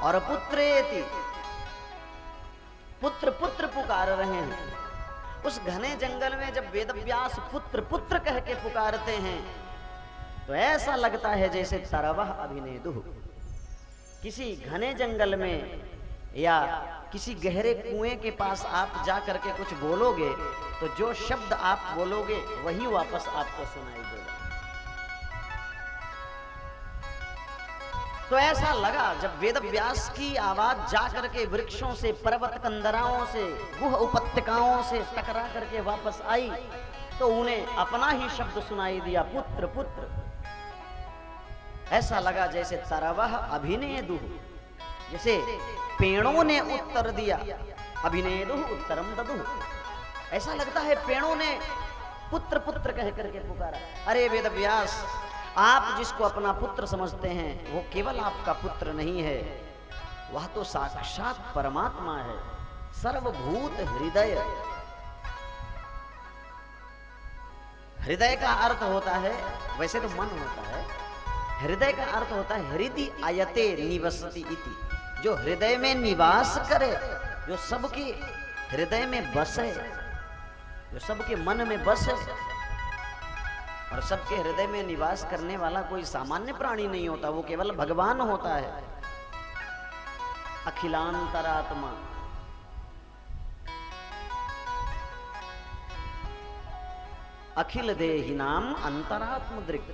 और पुत्रेति, पुत्र पुत्र पुकार रहे हैं। उस घने जंगल में जब वेद व्यास पुत्र पुत्र कह के पुकारते हैं तो ऐसा लगता है जैसे तरवह अभिनेदुः। किसी घने जंगल में या किसी गहरे कुएं के पास आप जा करके कुछ बोलोगे तो जो शब्द आप बोलोगे वही वापस आपको सुनाई देगा। तो ऐसा लगा जब वेद व्यास की आवाज जा करके वृक्षों से, पर्वत कंदराओं से, गुह उपत्यकाओं से टकरा करके वापस आई तो उन्हें अपना ही शब्द सुनाई दिया, पुत्र पुत्र। ऐसा लगा जैसे तरवह अभिनेदुः, जैसे पेड़ों ने उत्तर दिया, अभिनेदुः उत्तरम ददुः। ऐसा लगता है पेड़ों ने पुत्र पुत्र कह करके पुकारा। अरे वेद व्यास, आप जिसको अपना पुत्र समझते हैं वो केवल आपका पुत्र नहीं है, वह तो साक्षात परमात्मा है, सर्वभूत हृदय। हृदय का अर्थ होता है, वैसे तो मन होता है, हृदय का अर्थ होता है हृदि आयते निवसति इति, जो हृदय में निवास करे, जो सबके हृदय में बसे, जो सबके मन में बसे। और सबके हृदय में निवास करने वाला कोई सामान्य प्राणी नहीं होता, वो केवल भगवान होता है, अखिलांतरात्मा। अखिल देहि नाम अंतरात्म दृक्।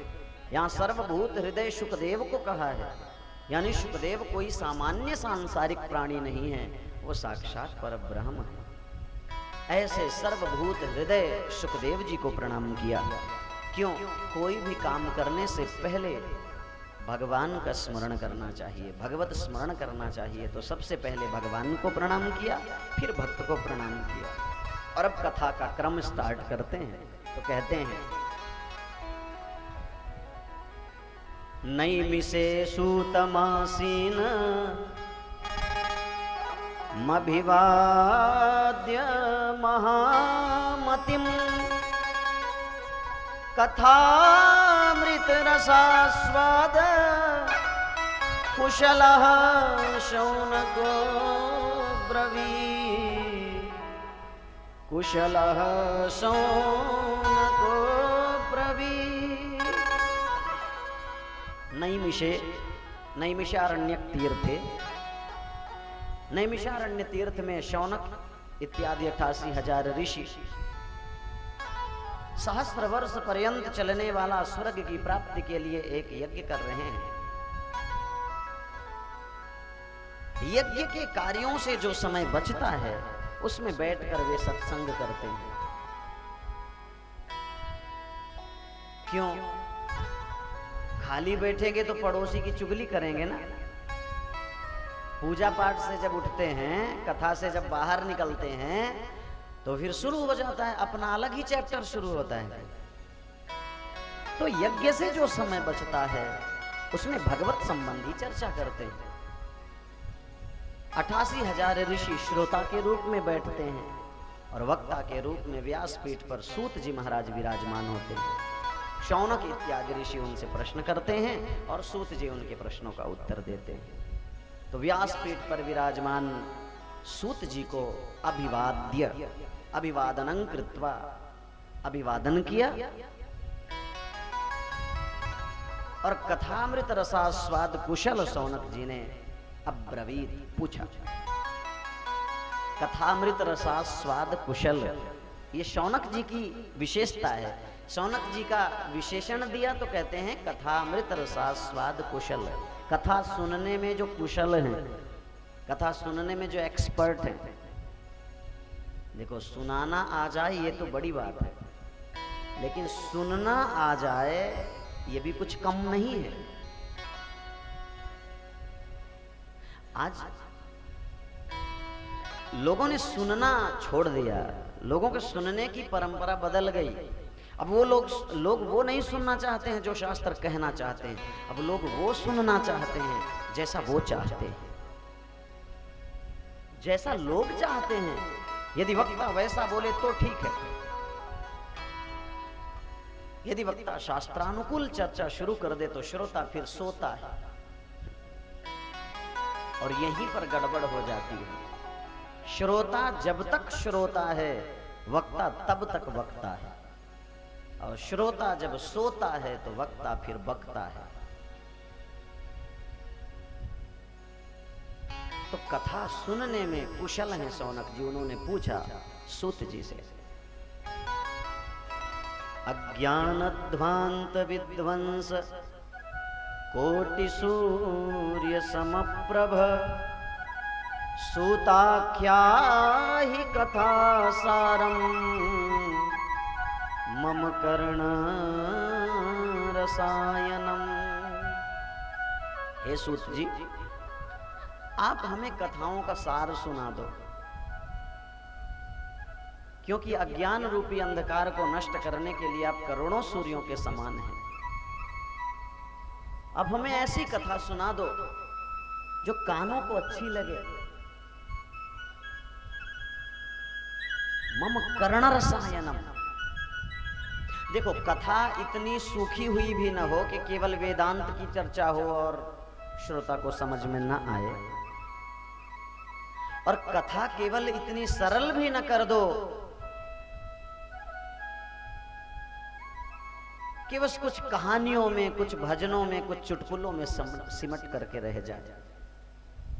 यहाँ सर्वभूत हृदय सुखदेव को कहा है, यानी सुखदेव कोई सामान्य सांसारिक प्राणी नहीं है, वो साक्षात परब्रह्म है। ऐसे सर्वभूत हृदय सुखदेव जी को प्रणाम किया। क्यों? कोई भी काम करने से पहले भगवान का स्मरण करना चाहिए, भगवत स्मरण करना चाहिए। तो सबसे पहले भगवान को प्रणाम किया, फिर भक्त को प्रणाम किया। और अब कथा का क्रम स्टार्ट करते हैं। तो कहते हैं, नैमिषे सूतमासीन मभिवाद्य महामतिम कथामृत रसास्वाद कुशलः शौनको ब्रवीत् कुशलः शौनको ब्रवीत्। नैमिषारण्यक तीर्थे, नैमिषारण्य तीर्थ में शौनक इत्यादि 88,000 ऋषि सहस्र वर्ष पर्यंत चलने वाला स्वर्ग की प्राप्ति के लिए एक यज्ञ कर रहे हैं। यज्ञ के कार्यों से जो समय बचता है उसमें बैठकर वे सत्संग करते हैं। क्यों? खाली बैठेंगे तो पड़ोसी की चुगली करेंगे ना। पूजा पाठ से जब उठते हैं, कथा से जब बाहर निकलते हैं, तो फिर शुरू हो जाता है, अपना अलग ही चैप्टर शुरू होता है। तो यज्ञ से जो समय बचता है उसमें भगवत संबंधी चर्चा करते हैं। 88,000 ऋषि श्रोता के रूप में बैठते हैं और वक्ता के रूप में व्यासपीठ पर सूत जी महाराज विराजमान होते हैं। शौनक इत्यादि ऋषि उनसे प्रश्न करते हैं और सूत जी उनके प्रश्नों का उत्तर देते हैं। तो व्यासपीठ पर विराजमान सूत जी को अभिवादनं कृत्वा अभिवादन किया और कथामृत रसास्वाद कुशल शौनक जी ने अब्रवीत पूछा। कथामृत रसास्वाद कुशल, ये शौनक जी की विशेषता है। शौनक जी का विशेषण दिया तो कहते हैं कथामृत रसास्वाद कुशल। कथा सुनने में जो कुशल हैं, कथा सुनने में जो एक्सपर्ट हैं। देखो, सुनाना आ जाए ये तो बड़ी बात है, लेकिन सुनना आ जाए ये भी कुछ कम नहीं है। आज लोगों ने सुनना छोड़ दिया, लोगों के सुनने की परंपरा बदल गई। अब वो लोग वो नहीं सुनना चाहते हैं जो शास्त्र कहना चाहते हैं। अब लोग वो सुनना चाहते हैं जैसा वो चाहते हैं, जैसा लोग चाहते हैं। यदि वक्ता वैसा बोले तो ठीक है, यदि वक्ता शास्त्रानुकूल चर्चा शुरू कर दे तो श्रोता फिर सोता है और यहीं पर गड़बड़ हो जाती है। श्रोता जब तक श्रोता है, वक्ता तब तक वक्ता है, और श्रोता जब सोता है तो वक्ता फिर बकता है। तो कथा सुनने में कुशल हैं शौनक जी। उन्होंने पूछा सूत जी से, अज्ञानध्वांत विध्वंस कोटि सूर्य समप्रभ सूताख्या ही कथा सारम मम कर्ण रसायनम। हे सूत जी, आप हमें कथाओं का सार सुना दो, क्योंकि अज्ञान रूपी अंधकार को नष्ट करने के लिए आप करोड़ों सूर्यों के समान हैं। अब हमें ऐसी कथा सुना दो जो कानों को अच्छी लगे। मम कर्ण रसायनम। देखो, कथा इतनी सूखी हुई भी न हो कि केवल वेदांत की चर्चा हो और श्रोता को समझ में न आए, और कथा केवल इतनी सरल भी न कर दो कि बस कुछ कहानियों में, कुछ भजनों में, कुछ चुटकुलों में सिमट करके रह जाए।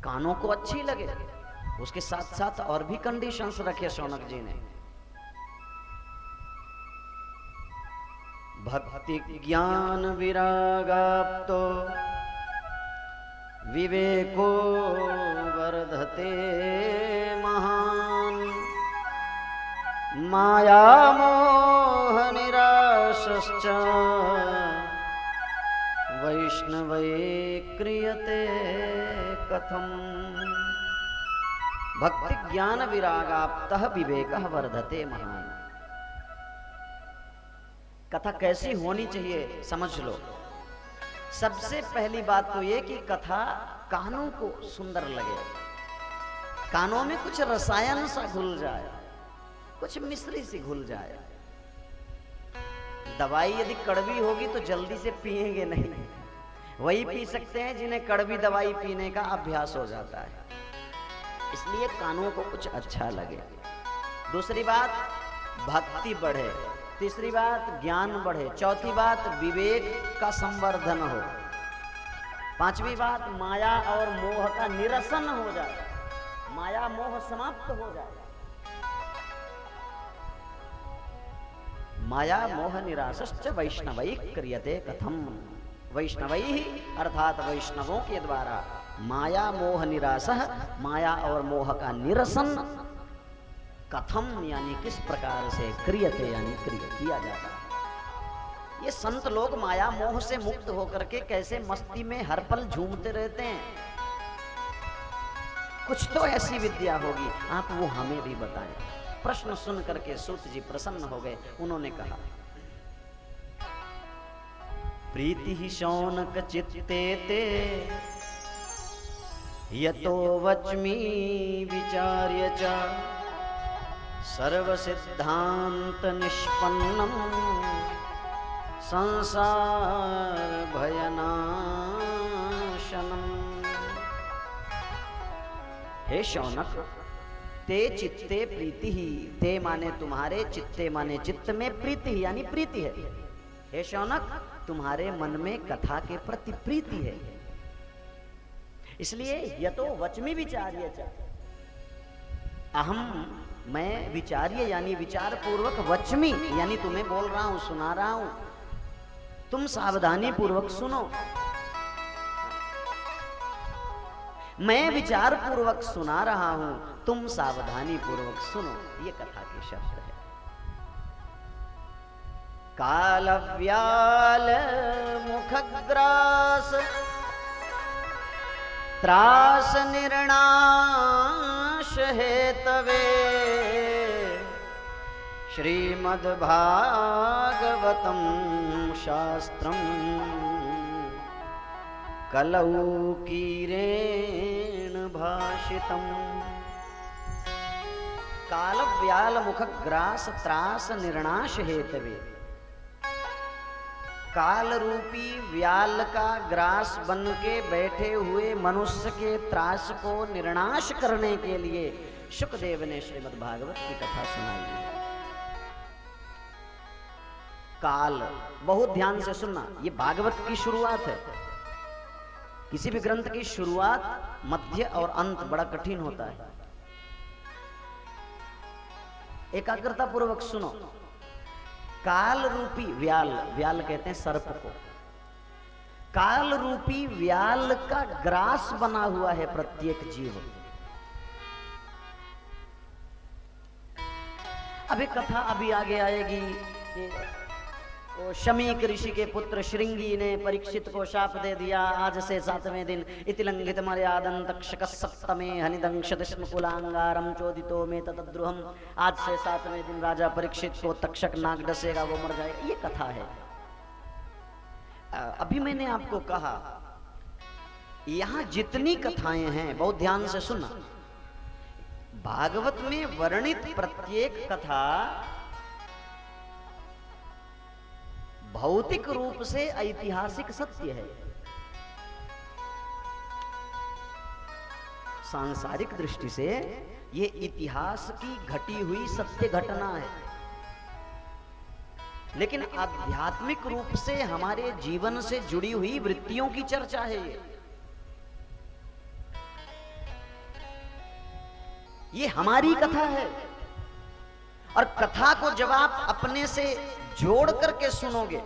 कानों को अच्छी लगे, उसके साथ साथ और भी कंडीशंस रखे शौनक जी ने। भक्ति ज्ञान विरागाप्तो विवेको वर्धते महान माया मोह निराशश्च वैष्णवे क्रियते कथम। भक्ति ज्ञान विरागाप्तः विवेकः वर्धते महान। कथा कैसी होनी चाहिए समझ लो। सबसे पहली बात तो ये कि कथा कानों को सुंदर लगे, कानों में कुछ रसायन सा घुल जाए, कुछ मिश्री सी घुल जाए। दवाई यदि कड़वी होगी तो जल्दी से पिएंगे नहीं, वही पी सकते हैं जिन्हें कड़वी दवाई पीने का अभ्यास हो जाता है। इसलिए कानों को कुछ अच्छा लगे। दूसरी बात भक्ति बढ़े, तीसरी बात ज्ञान बढ़े, चौथी बात विवेक का संवर्धन हो, पांचवी बात माया और मोह का निरसन हो जाए, माया मोह समाप्त हो जाए। माया मोह निरासश्च वैष्णवैः क्रियते कथम। वैष्णवैः अर्थात वैष्णवों के द्वारा माया मोह निरासः, माया और मोह का निरसन कथम यानी किस प्रकार से, क्रियते यानी किया जाता है। ये संत लोग माया मोह से मुक्त होकर के कैसे मस्ती में हर पल झूमते रहते हैं, कुछ तो ऐसी विद्या होगी, आप वो हमें भी बताएं। प्रश्न सुन करके सूत जी प्रसन्न हो गए। उन्होंने कहा, प्रीति ही शौनक चित्ते ते यतो वच्मि विचार्य च सर्व सिद्धांत निष्पन्नम संसार भयनाशनम। हे शौनक, ते चित्ते प्रीति ही, ते माने तुम्हारे, चित्ते माने चित्त में, प्रीति ही यानी प्रीति है। हे शौनक, तुम्हारे मन में कथा के प्रति प्रीति है, इसलिए यतो वचमी विचार्य च, अहम मैं विचार्य यानी विचार पूर्वक, वचमी यानी तुम्हें बोल रहा हूं, सुना रहा हूं, तुम सावधानी पूर्वक सुनो। मैं विचार पूर्वक सुना रहा हूं, तुम सावधानी पूर्वक सुनो। ये कथा के शब्द है। काल व्याल मुखग्रास त्रास निर्णाश हेतवे श्रीमद् भागवतम शास्त्रम कलौ कीरेण भाषितम। काल व्याल मुखग्रास त्रास निर्णाश हेतवे, काल रूपी व्याल का ग्रास बन के बैठे हुए मनुष्य के त्रास को निर्नाश करने के लिए शुकदेव ने श्रीमद् भागवत की कथा सुनाई है। काल, बहुत ध्यान से सुनना, ये भागवत की शुरुआत है। किसी भी ग्रंथ की शुरुआत, मध्य और अंत बड़ा कठिन होता है। एकाग्रता पूर्वक सुनो। काल रूपी व्याल, व्याल कहते हैं सर्प को, काल रूपी व्याल का ग्रास बना हुआ है प्रत्येक जीव। अभी कथा अभी आगे आएगी। शमीक ऋषि के पुत्र श्रृंगी ने परीक्षित को शाप दे दिया, आज से 7वें दिन इति लंघित मर्यादं तक्षक सप्तमे हनिदंशत स्म कुलांगारम चोदितो में ततद्रुहम। आज से 7वें दिन राजा परीक्षित को तक्षक नाग डसेगा, वो मर जाएगा। ये कथा है। अभी मैंने आपको कहा, यहां जितनी कथाएं हैं बहुत ध्यान से सुनना। भागवत में वर्णित प्रत्येक कथा भौतिक रूप से ऐतिहासिक सत्य है, सांसारिक दृष्टि से ये इतिहास की घटी हुई सत्य घटना है, लेकिन आध्यात्मिक रूप से हमारे जीवन से जुड़ी हुई वृत्तियों की चर्चा है। ये हमारी कथा है, और कथा को जब आप अपने से जोड़ करके सुनोगे,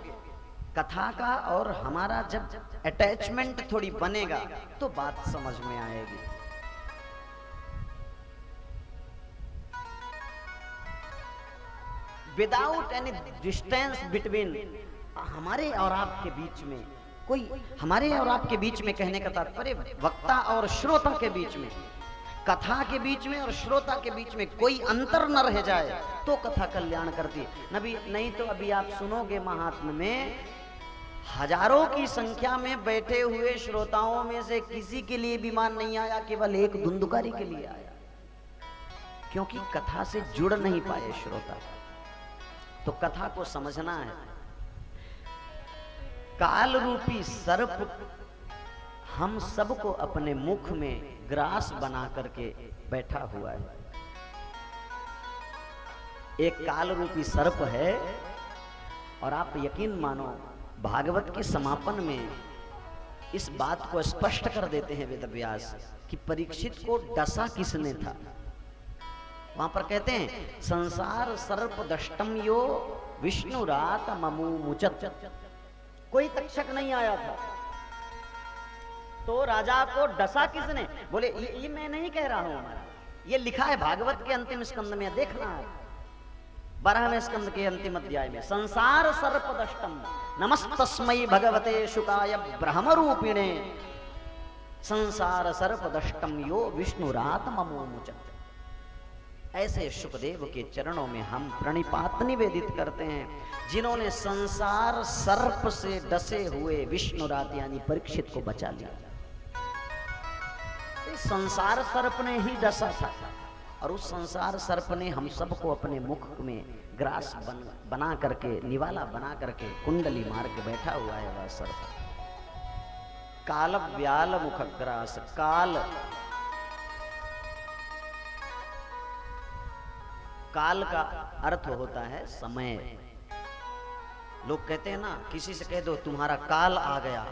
कथा का और हमारा जब अटैचमेंट थोड़ी बनेगा तो बात समझ में आएगी। विदाउट एनी डिस्टेंस बिटवीन, हमारे और आपके बीच में कोई, हमारे और आपके बीच में कहने का तात्पर्य वक्ता और श्रोता के बीच में, कथा के बीच में और श्रोता के बीच में कोई अंतर न रह जाए तो कथा कल्याण करती है। नबी नहीं तो अभी आप सुनोगे महात्म में, हजारों की संख्या में बैठे हुए श्रोताओं में से किसी के लिए विमान नहीं आया, केवल एक धुंधुकारी के लिए आया, क्योंकि कथा से जुड़ नहीं पाए श्रोता। तो कथा को समझना है। काल रूपी सर्प हम सबको अपने मुख में ग्रास बना करके बैठा हुआ है। एक काल रूपी सर्प है। और आप यकीन मानो भागवत के समापन में इस बात को स्पष्ट कर देते हैं वेद व्यास कि परीक्षित को डसा किसने था। वहां पर कहते हैं संसार सर्प दष्टम यो विष्णु रात ममुमुचत। कोई तक्षक नहीं आया था तो राजा को डसा किसने? बोले ये मैं नहीं कह रहा हूं, ये लिखा है भागवत के अंतिम स्कंद में, देखना है 12वें स्कंद के अंतिम अध्याय में। संसार सर्प दष्टम नमस्तस्मै भगवते शुकाय ब्रह्म रूपिणे संसार सर्प दष्टम यो विष्णुरात ममोमुचत। ऐसे शुकदेव के चरणों में हम प्रणिपात निवेदित करते हैं जिन्होंने संसार सर्प से डसे हुए विष्णुरात यानी परीक्षित को बचा लिया। संसार सर्प ने ही डसा था और उस संसार सर्प ने हम सबको अपने मुख में ग्रास बना करके, निवाला बना करके कुंडली मार के बैठा हुआ है वह सर्प। काल व्याल मुखग्रास। काल का अर्थ होता है समय। लोग कहते हैं ना, किसी से कह दो तुम्हारा काल आ गया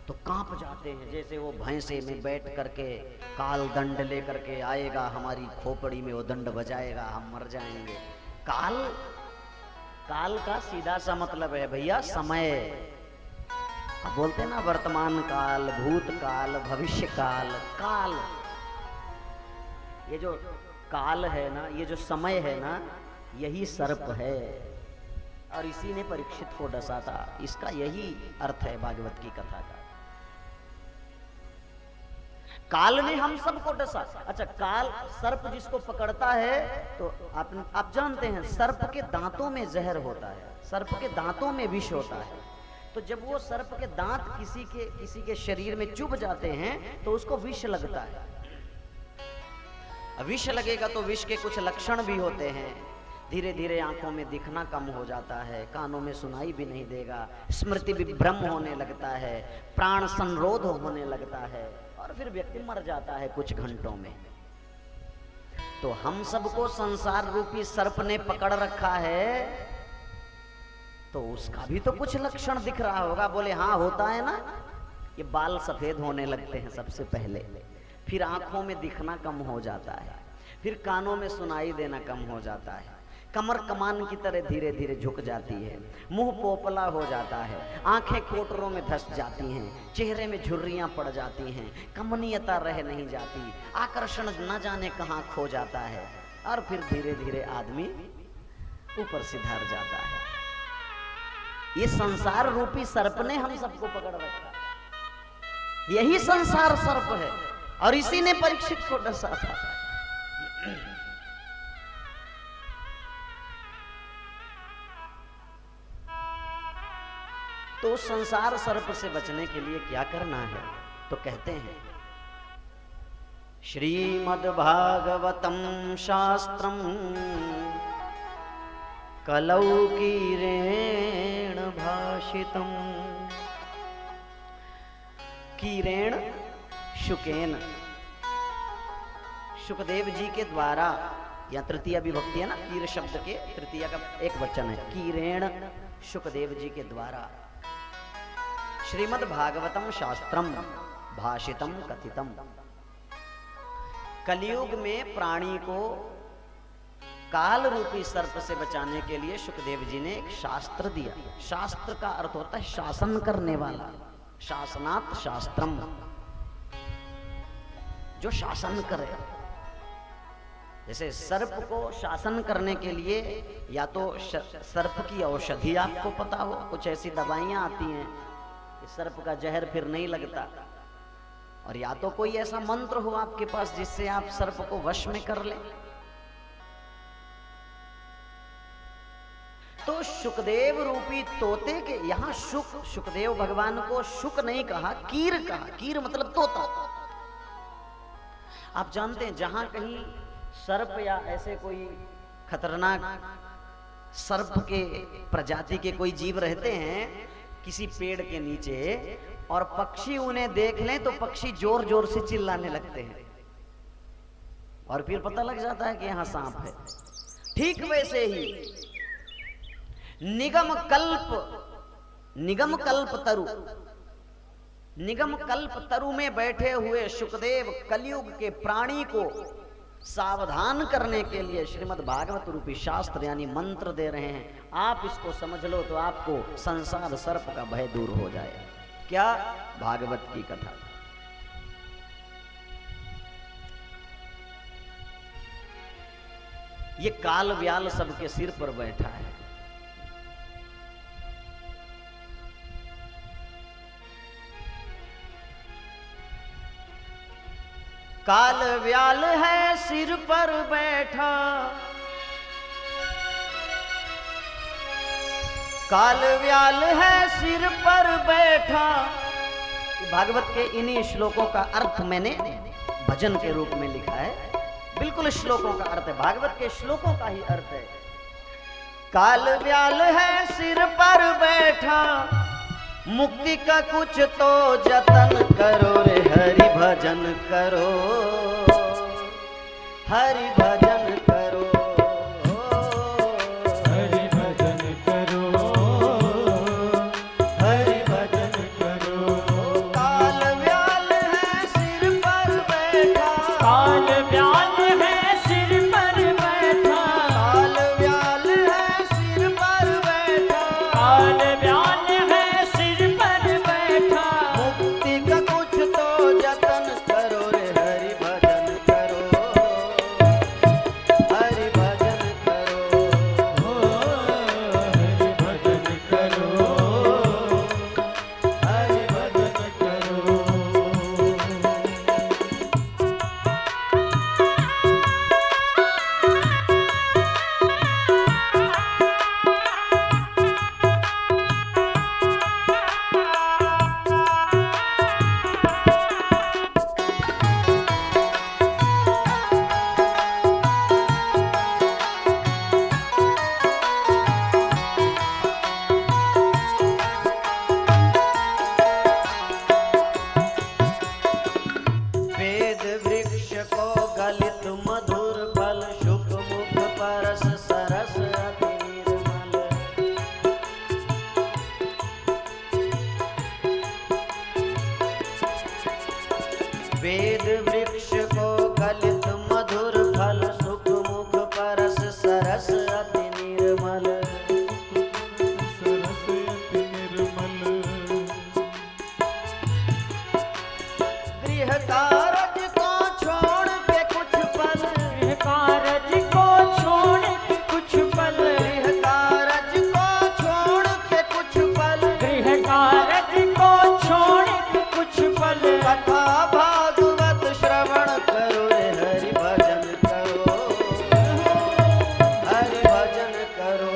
तो कांप जाते हैं, जैसे वो भैंसे में बैठ करके काल दंड लेकर के आएगा, हमारी खोपड़ी में वो दंड बजाएगा, हम मर जाएंगे। काल का सीधा सा मतलब है भैया समय। अब बोलते हैं ना वर्तमान काल, भूतकाल, भविष्य काल। काल, ये जो काल है ना, ये जो समय है ना, यही सर्प है और इसी ने परीक्षित को डसा था। इसका यही अर्थ है भागवत की कथा का। काल ने हम सबको डसा। अच्छा, काल सर्प जिसको पकड़ता है तो आप जानते हैं सर्प के दांतों में जहर होता है, सर्प के दांतों में विष होता है। तो जब वो सर्प के दांत किसी के शरीर में चुभ जाते हैं तो उसको विष लगता है। विष लगेगा तो विष के कुछ लक्षण भी होते हैं। धीरे धीरे आंखों में दिखना कम हो जाता है, कानों में सुनाई भी नहीं देगा, स्मृति विभ्रम होने लगता है, प्राण संरोध होने लगता है और फिर व्यक्ति मर जाता है कुछ घंटों में। तो हम सबको संसार रूपी सर्प ने पकड़ रखा है, तो उसका भी तो कुछ लक्षण दिख रहा होगा। बोले हाँ होता है ना, ये बाल सफेद होने लगते हैं सबसे पहले, फिर आंखों में दिखना कम हो जाता है, फिर कानों में सुनाई देना कम हो जाता है, कमर कमान की तरह धीरे धीरे झुक जाती है, मुंह पोपला हो जाता है, आंखें कोटरों में धंस जाती हैं, चेहरे में झुर्रियां पड़ जाती हैं, कमनीयता रह नहीं जाती, आकर्षण न जाने कहाँ खो जाता है और फिर धीरे धीरे आदमी ऊपर सिधार जाता है। ये संसार रूपी सर्प ने हम सबको पकड़ रखा, यही संसार सर्प है और इसी ने परीक्षित को डसा था। तो संसार सर्प से बचने के लिए क्या करना है? तो कहते हैं श्रीमद्भागवतम शास्त्रम कलौकीरेण भाषितम। कीरेण शुकेन, शुकदेव जी के द्वारा, या तृतीया विभक्ति है ना, कीर शब्द के तृतीया का एक वचन है, कीरेण शुकदेव जी के द्वारा श्रीमद् भागवतम शास्त्रम भाषितम कथितम। कलयुग में प्राणी को काल रूपी सर्प से बचाने के लिए शुकदेव जी ने एक शास्त्र दिया। शास्त्र का अर्थ होता है शासन करने वाला, शासनात् शास्त्रम, जो शासन करे। जैसे सर्प को शासन करने के लिए या तो सर्प की औषधि आपको पता हो, कुछ ऐसी दवाइयां आती हैं कि सर्प का जहर फिर नहीं लगता, और या तो कोई ऐसा मंत्र हो आपके पास जिससे आप सर्प को वश में कर लें। तो शुकदेव रूपी तोते के यहाँ शुकदेव भगवान को शुक नहीं कहा, कीर कहा। कीर मतलब तोता। आप जानते हैं जहां कहीं सर्प या ऐसे कोई खतरनाक सर्प के प्रजाति के कोई जीव रहते हैं किसी पेड़ के नीचे, और पक्षी उन्हें देख लें तो पक्षी जोर जोर से चिल्लाने लगते हैं, और फिर पता लग जाता है कि यहाँ सांप है। ठीक वैसे ही निगम कल्प तरु में बैठे हुए सुखदेव कलयुग के प्राणी को सावधान करने के लिए श्रीमद् भागवत रूपी शास्त्र यानी मंत्र दे रहे हैं। आप इसको समझ लो तो आपको संसार सर्प का भय दूर हो जाएगा। क्या? भागवत की कथा। ये काल व्याल सबके सिर पर बैठा है। काल व्याल है सिर पर बैठा, काल व्याल है सिर पर बैठा। भागवत के इन्हीं श्लोकों का अर्थ मैंने भजन के रूप में लिखा है। बिल्कुल श्लोकों का अर्थ है, भागवत के श्लोकों का ही अर्थ है। काल व्याल है सिर पर बैठा, मुक्ति का कुछ तो जतन करो रे, हरि भजन करो, हरि भजन करो, हरि भजन करो, हरि भजन करो। काल व्याल है सिर पर बैठा, काल व्याल है सिर पर बैठा, काल व्याल है सिर पर बैठा, काल व्याल है सिर पर बैठा। मुक्ति का कुछ तो जतन करो रे, हरि भजन करो, हरि भजन करो, हरि भजन करो, हरि भजन करो। वेद वृक्ष को गलित मधुर फल, शुक मुख परस सरस अति निर्मल। वेद वृक्ष को गलित मधुर फल, शुक मुख परस सरस अति निर्मल। सरस्वती निर्मल। गृह कारज को छोड़ के कुछ पल, गृह कारज को छोड़ के कुछ पल, गृह कारज को छोड़ के कुछ पल, गृह कारज को छोड़ के कुछ पल। कथा भागवत श्रवण करो रे, हरि भजन करो, हरि भजन करो,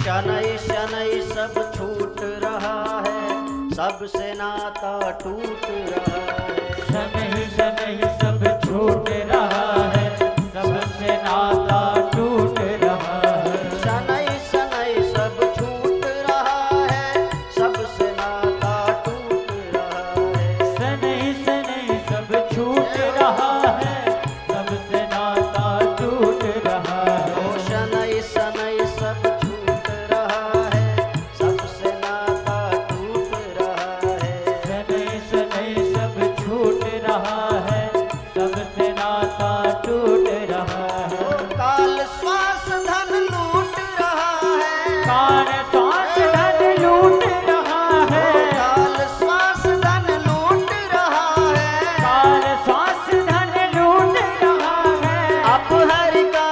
शनै शनै सब छूट रहा है, सबसे नाता टूट रहा है। शनै शनै सब छूट रहा है, सबसे नाता टूट रहा है। शनै शनै सब छूट रहा है, सबसे नाता टूट रहा है। शनै शनै सब छूट रहा है, सबसे नाता टूट रहा है। ओ शनै शनै सब छूट रहा है, सबसे नाता टूट रहा है। शनै शनै सब छूट रहा है, सबसे नाता टूट रहा है। ओ काल श्वास धन लूट रहा है, काल श्वास धन लूट रहा है, काल श्वास धन लूट रहा है। काल श्वास धन लूट रहा है। आप हरि का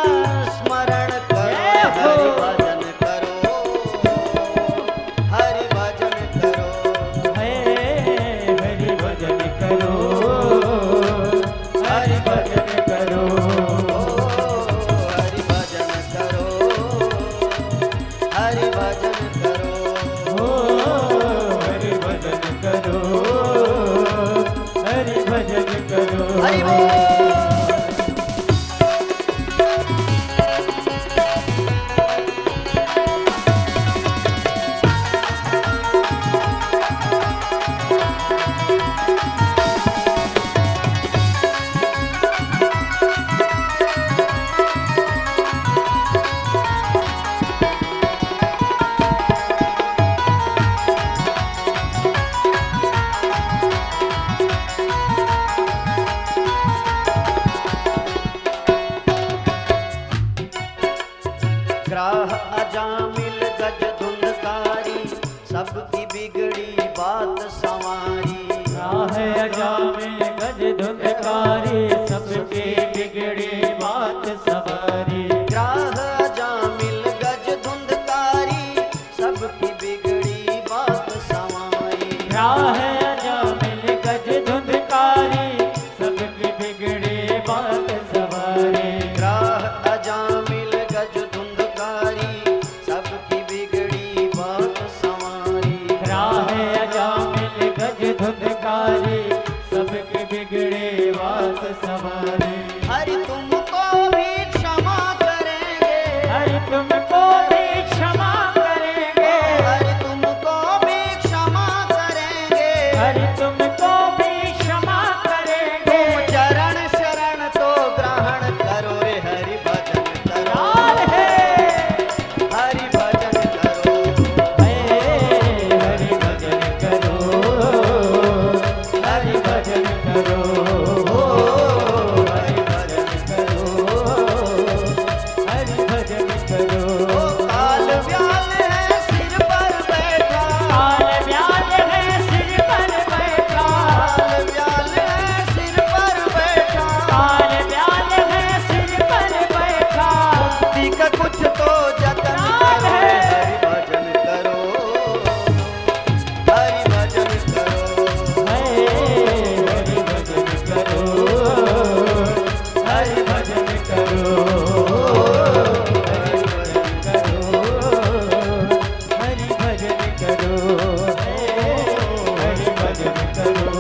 स्मरण जय करो, हो। हरि भजन करो, हरि भजन करो। हरि भजन करो, हरि भजन करो। हरि भजन करो, हरि भजन करो। हरि भजन करो, हरि भजन करो। हरि बोल। ग्राह अजामिल गज धुंधकारी, सबकी बिगड़ी बात संवारी। राह अजामिल गज धुंधकारी, सबकी बिगड़ी बात सवारी। ग्राह अजामिल गज धुंधकारी, सबकी बिगड़ी बात संवारी। राह अजामिल गज धुंधकारी, सबकी बिगड़ी बात सवारी। ग्राह अजामिल गज धुंधकारी, सबकी बिगड़ी बात संवारी। राह अजामिल गज धुंधकारी, सबकी बिगड़ी बात सवारी। हरि तुमको भी क्षमा करेंगे, हरि तुमको भी क्षमा करेंगे, हरि तुमको भी क्षमा करेंगे। हरि तुमको भी क्षमा करेंगे। तुम चरण शरण तो ग्रहण करो रे, हरि भजन करो, लाल है हरि भजन करो। हरि भजन करो, हरि भजन करो। हरि भजन करो, हरि भजन करो। काल व्याल है सिर पर बैठा, काल व्याल है सिर पर बैठा, काल व्याल है सिर पर बैठा। काल व्याल है सिर पर बैठा। मुक्ति का कुछ तो जतन करो रे, हरि भजन करो, हरि भजन करो। हरि भजन करो, हरि भजन करो। हरि भजन करो, हरि भजन करो,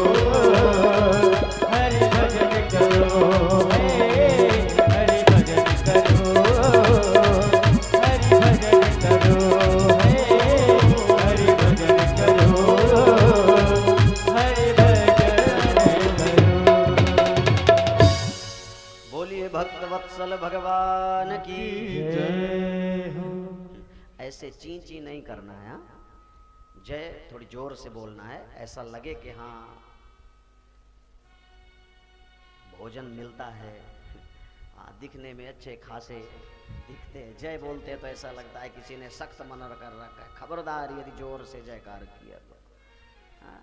हरि भजन करो। हरि भजन करो, हरि भजन करो, हरि भजन करो, हरि भजन करो। बोलिए भक्त वत्सल भगवान की जय हो। ऐसे ची ची नहीं करना है, हाँ? जय थोड़ी जोर से बोलना है, ऐसा लगे कि हाँ भोजन मिलता है। हाँ, दिखने में अच्छे खासे दिखते हैं, जय बोलते हैं तो ऐसा लगता है किसी ने सख्त मना कर रखा है। खबरदार यदि जोर से जयकार किया तो। हाँ।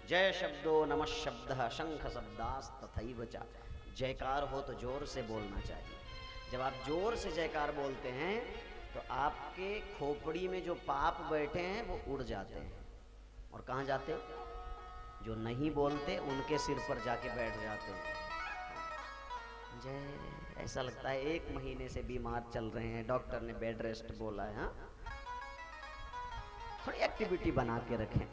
जय शब्दो नमः शब्दः शंख शब्दास तथैव च। जयकार हो तो जोर से बोलना चाहिए। जब आप जोर से जयकार बोलते हैं तो आपके खोपड़ी में जो पाप बैठे हैं वो उड़ जाते हैं। और कहाँ जाते? जो नहीं बोलते उनके सिर पर जाके बैठ जाते हैं। जय ऐसा लगता है 1 महीने से बीमार चल रहे हैं, डॉक्टर ने बेड रेस्ट बोला है। हाँ, थोड़ी एक्टिविटी बना के रखें।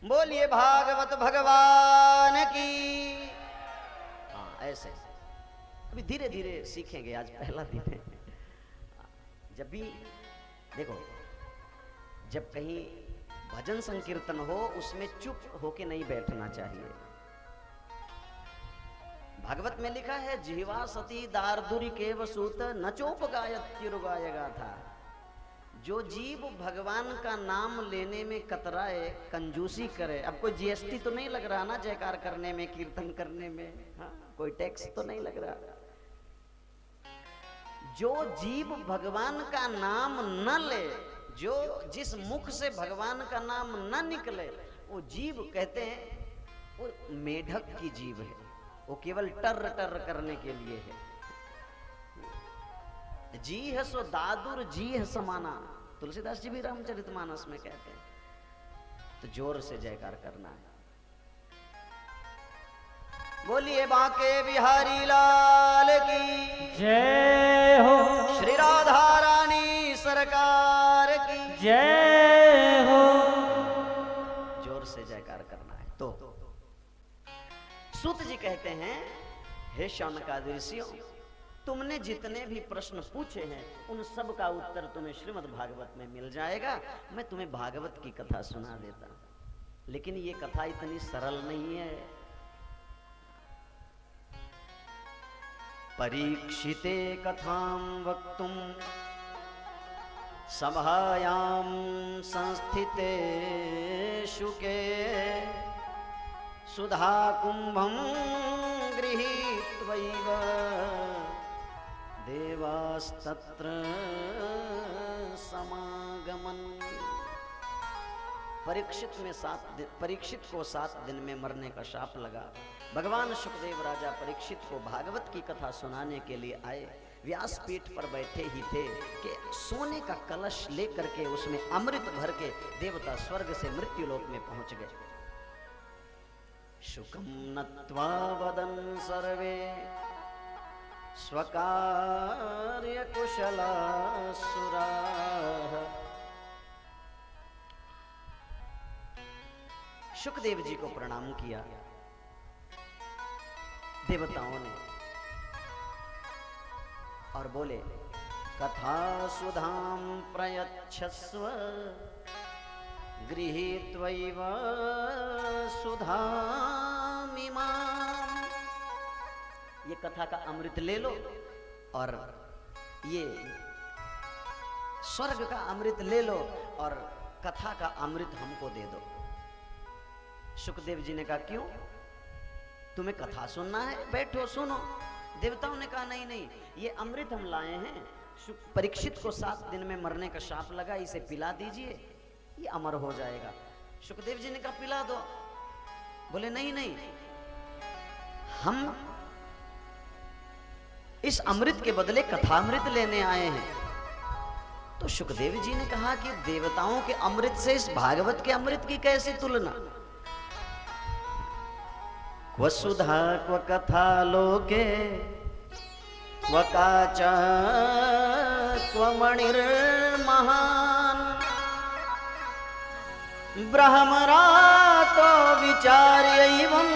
बोलिए भागवत भगवान की। हाँ, ऐसे अभी धीरे धीरे सीखेंगे, आज पहला दिन है। जब भी देखो, जब कहीं भजन संकीर्तन हो उसमें चुप होके नहीं बैठना चाहिए। भागवत में लिखा है, जिह्वा सती दारदुरी के वसूत नचोप गायत्युर्गायगा था। जो जीव भगवान का नाम लेने में कतराए, कंजूसी करे। अब कोई जीएसटी तो नहीं लग रहा ना जयकार करने में, कीर्तन करने में? हाँ, कोई टैक्स तो नहीं लग रहा। जो जीव भगवान का नाम न ले, जो जिस मुख से भगवान का नाम न निकले, वो जीव कहते हैं वो मेढक की जीव है। वो केवल टर टर करने के लिए है। जी है सो दादुर जी है समाना, तुलसीदास जी भी रामचरितमानस में कहते हैं। तो जोर से जयकार करना है। बोलिए बांके बिहारी लाल की जय हो, श्री राधा रानी सरकार की जय हो। जोर से जयकार करना है। तो सूत जी कहते हैं, हे शौनकादि ऋषियों, तुमने जितने भी प्रश्न पूछे हैं उन सब का उत्तर तुम्हें श्रीमद् भागवत में मिल जाएगा। मैं तुम्हें भागवत की कथा सुना देता हूं, लेकिन ये कथा इतनी सरल नहीं है। परीक्षिते कथां वक्तुं सभायां संस्थिते शुके सुधा कुंभं गृहीत्वैव देवास्तत्र समागमन्। परीक्षित को 7 दिन में मरने का शाप लगा। भगवान सुखदेव राजा परीक्षित को भागवत की कथा सुनाने के लिए आए। व्यासपीठ पर बैठे ही थे कि सोने का कलश लेकर के उसमें अमृत भर के देवता स्वर्ग से मृत्युलोक में पहुंच गए। शुकं नत्वा वदन् सर्वे स्वकार्य कुशलाः सुराः। शुकदेव जी को प्रणाम किया देवताओं ने और बोले, कथा सुधां प्रयच्छस्व गृहीत्वैव सुधामिमां। ये कथा का अमृत ले लो और ये स्वर्ग का अमृत ले लो और कथा का अमृत हमको दे दो। सुखदेव जी ने कहा, क्यों, तुम्हें कथा सुनना है? बैठो सुनो। देवताओं ने कहा, नहीं नहीं, ये अमृत हम लाए हैं। परीक्षित को 7 दिन में मरने का शाप लगा, इसे पिला दीजिए, ये अमर हो जाएगा। सुखदेव जी ने कहा, पिला दो। बोले, नहीं नहीं, हम इस अमृत के बदले कथामृत लेने आए हैं। तो सुखदेव जी ने कहा कि देवताओं के अमृत से इस भागवत के अमृत की कैसी तुलना? क्व सुधा क्व कथा लोके क्व काचा क्व मणिर्महान् ब्रह्मरातो विचार्यैवं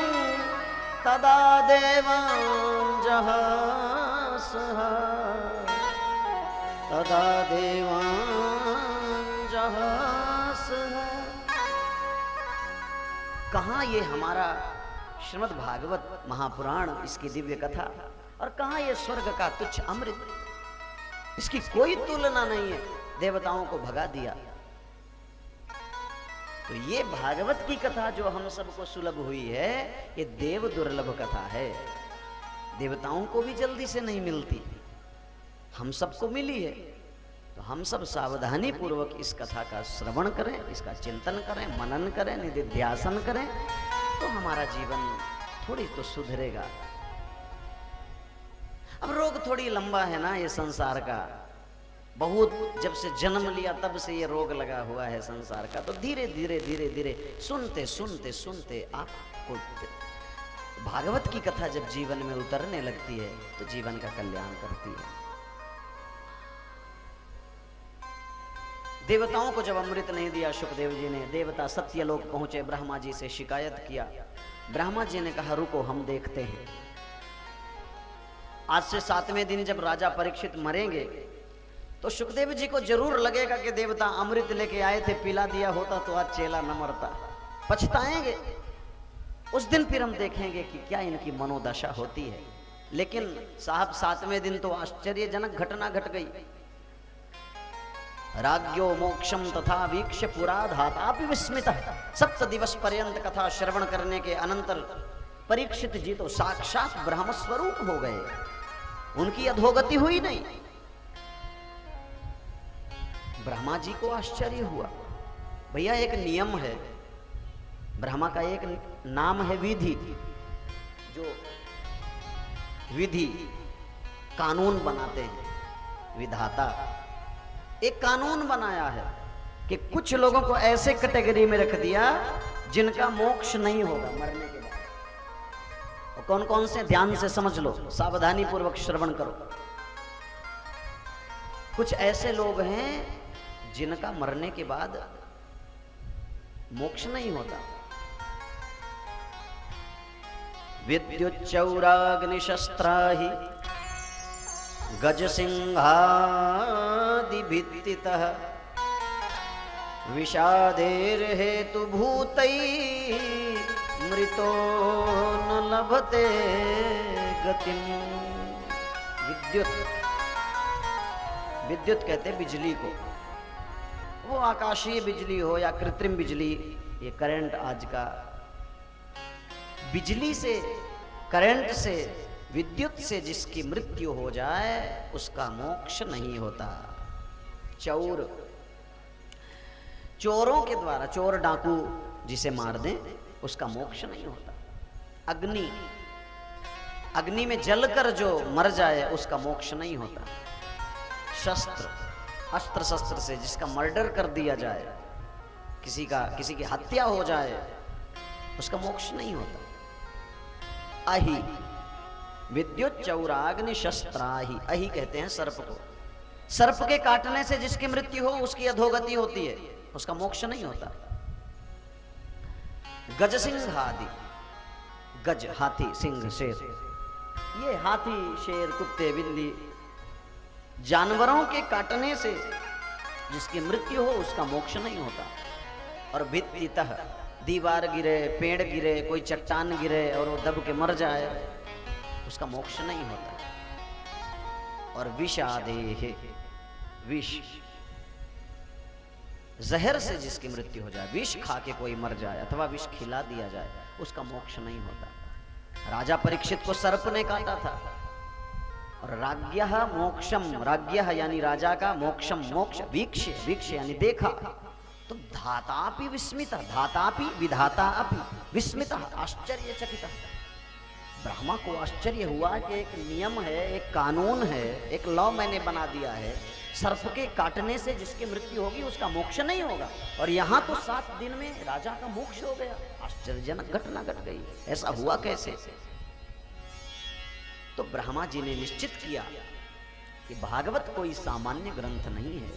तदा देवान् जहासः तदा देवान् जहासः। कहाँ ये हमारा श्रीमद् भागवत महापुराण, इसकी दिव्य कथा, और कहाँ ये स्वर्ग का तुच्छ अमृत? इसकी कोई तुलना नहीं है। देवताओं को भगा दिया। तो ये भागवत की कथा जो हम सबको सुलभ हुई है, ये देव दुर्लभ कथा है। देवताओं को भी जल्दी से नहीं मिलती, हम सबको मिली है। तो हम सब सावधानी पूर्वक इस कथा का श्रवण करें, इसका चिंतन करें, मनन करें, निधिध्यासन करें, तो हमारा जीवन थोड़ी तो सुधरेगा। अब रोग थोड़ी लंबा है ना ये संसार का, बहुत जब से जन्म लिया तब से ये रोग लगा हुआ है संसार का। तो धीरे धीरे धीरे धीरे सुनते सुनते सुनते आपको भागवत की कथा जब जीवन में उतरने लगती है तो जीवन का कल्याण करती है। देवताओं को जब अमृत नहीं दिया शुकदेव जी ने, देवता सत्यलोक पहुंचे, ब्रह्मा जी से शिकायत किया। ब्रह्मा जी ने कहा रुको हम देखते हैं। आज से 7वें दिन जब राजा परीक्षित मरेंगे तो शुकदेव जी को जरूर लगेगा कि देवता अमृत लेके आए थे, पिला दिया होता तो आज चेला न मरता, पछताएंगे। उस दिन फिर हम देखेंगे कि क्या इनकी मनोदशा होती है। लेकिन साहब 7वें दिन तो आश्चर्यजनक घटना घट गई। राज्ञो मोक्षम तथा वीक्ष्य पुराधातापि विस्मितः। 7 दिवस पर्यंत कथा श्रवण करने के अनंतर परीक्षित जी तो साक्षात ब्रह्म स्वरूप हो गए, उनकी अधोगति हुई नहीं। ब्रह्मा जी को आश्चर्य हुआ। भैया एक नियम है, ब्रह्मा का एक नाम है विधि। जो विधि कानून बनाते हैं, विधाता एक कानून बनाया है कि कुछ लोगों को ऐसे कैटेगरी में रख दिया जिनका मोक्ष नहीं होगा मरने के बाद। और कौन कौन से, ध्यान से समझ लो, सावधानी पूर्वक श्रवण करो। कुछ ऐसे लोग हैं जिनका मरने के बाद मोक्ष नहीं होता। विद्युच्चौराग्निशस्त्राहि गजसिंहादिभित्तितः विषादेर्हेतुभूतैः मृतो न लभते गतिम। विद्युत कहते बिजली को, वो आकाशीय बिजली हो या कृत्रिम बिजली, ये करंट आज का, बिजली से, करंट से, विद्युत से जिसकी मृत्यु हो जाए उसका मोक्ष नहीं होता। चोरों के द्वारा, चोर डाकू जिसे मार दें उसका मोक्ष नहीं होता। अग्नि में जलकर जो मर जाए उसका मोक्ष नहीं होता। अस्त्र शस्त्र से जिसका मर्डर कर दिया जाए, किसी की हत्या हो जाए, उसका मोक्ष नहीं होता। अहि विद्युत चौराग्नि शस्त्राहि, अहि कहते हैं सर्प को। सर्प के काटने से जिसकी मृत्यु हो उसकी अधोगति होती है, उसका मोक्ष नहीं होता। गज सिंह आदि, गज हाथी, सिंह शेर, ये हाथी शेर कुत्ते बिल्ली जानवरों के काटने से जिसकी मृत्यु हो उसका मोक्ष नहीं होता। और भित्तितः, दीवार गिरे, पेड़ गिरे, कोई चट्टान गिरे और वो दब के मर जाए उसका मोक्ष नहीं होता। और विषादेह, विष, जहर से जिसकी मृत्यु हो जाए, विष खा के कोई मर जाए अथवा विष खिला दिया जाए उसका मोक्ष नहीं होता। राजा परीक्षित को सर्प ने काटा था। और राज्ञः मोक्षम, राज्ञः यानी राजा का, मोक्षम मोक्ष, वीक्ष्य, वीक्ष्य यानी देखा। तो धातापि विस्मितः, धातापि विधाता अपि विस्मितः, आश्चर्यचकितः। ब्रह्मा को आश्चर्य हुआ कि एक नियम है, एक कानून है, एक लॉ मैंने बना दिया है, सर्प के काटने से जिसकी मृत्यु होगी उसका मोक्ष नहीं होगा, और यहाँ तो 7 दिन में राजा का मोक्ष हो गया। आश्चर्यजनक घटना घट गई, ऐसा हुआ कैसे? तो ब्रह्मा जी ने निश्चित किया कि भागवत कोई सामान्य ग्रंथ नहीं है,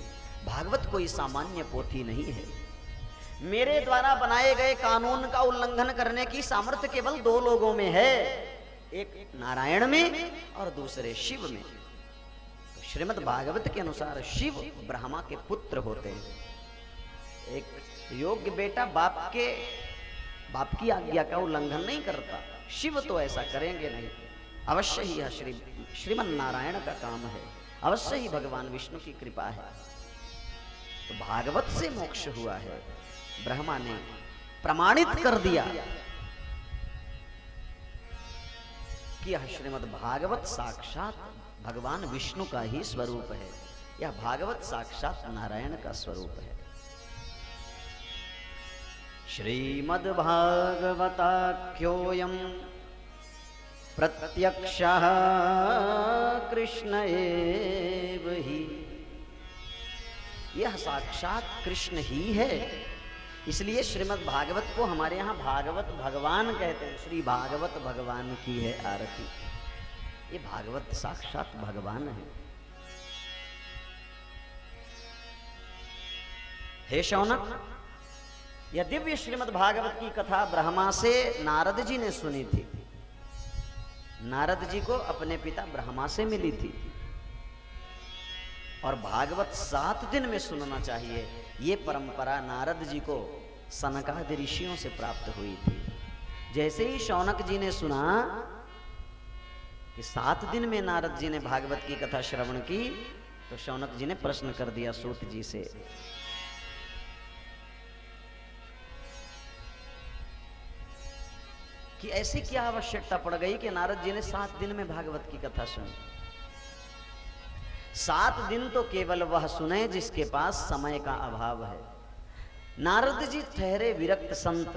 भागवत कोई सामान्य पोथी नहीं है। मेरे द्वारा बनाए गए कानून का उल्लंघन करने की सामर्थ्य केवल 2 लोगों में है, एक नारायण में और दूसरे शिव में। तो श्रीमद् भागवत के अनुसार शिव ब्रह्मा के पुत्र होते हैं। एक योग्य बेटा बाप की आज्ञा का उल्लंघन नहीं करता, शिव तो ऐसा करेंगे नहीं। अवश्य ही यह श्रीमन नारायण का काम है, अवश्य ही भगवान विष्णु की कृपा है। तो भागवत से मोक्ष हुआ है, ब्रह्मा ने प्रमाणित कर दिया कि यह श्रीमद् भागवत साक्षात भगवान विष्णु का ही स्वरूप है, यह भागवत साक्षात नारायण का स्वरूप है। श्रीमद् भागवताख्योऽयं प्रत्यक्षः कृष्ण एव ही, यह साक्षात कृष्ण ही है इसलिए श्रीमद् भागवत को हमारे यहाँ भागवत भगवान कहते हैं। श्री भागवत भगवान की है आरती। ये भागवत साक्षात भगवान है। हे शौनक, यह दिव्य श्रीमद् भागवत की कथा ब्रह्मा से नारद जी ने सुनी थी। नारद जी को अपने पिता ब्रह्मा से मिली थी। और भागवत 7 दिन में सुनना चाहिए, ये परंपरा नारद जी को सनकादि ऋषियों से प्राप्त हुई थी। जैसे ही शौनक जी ने सुना कि 7 दिन में नारद जी ने भागवत की कथा श्रवण की, तो शौनक जी ने प्रश्न कर दिया सूत जी से, कि ऐसी क्या आवश्यकता पड़ गई कि नारद जी ने 7 दिन में भागवत की कथा सुनी। 7 दिन तो केवल वह सुने जिसके पास समय का अभाव है। नारद जी ठहरे विरक्त संत,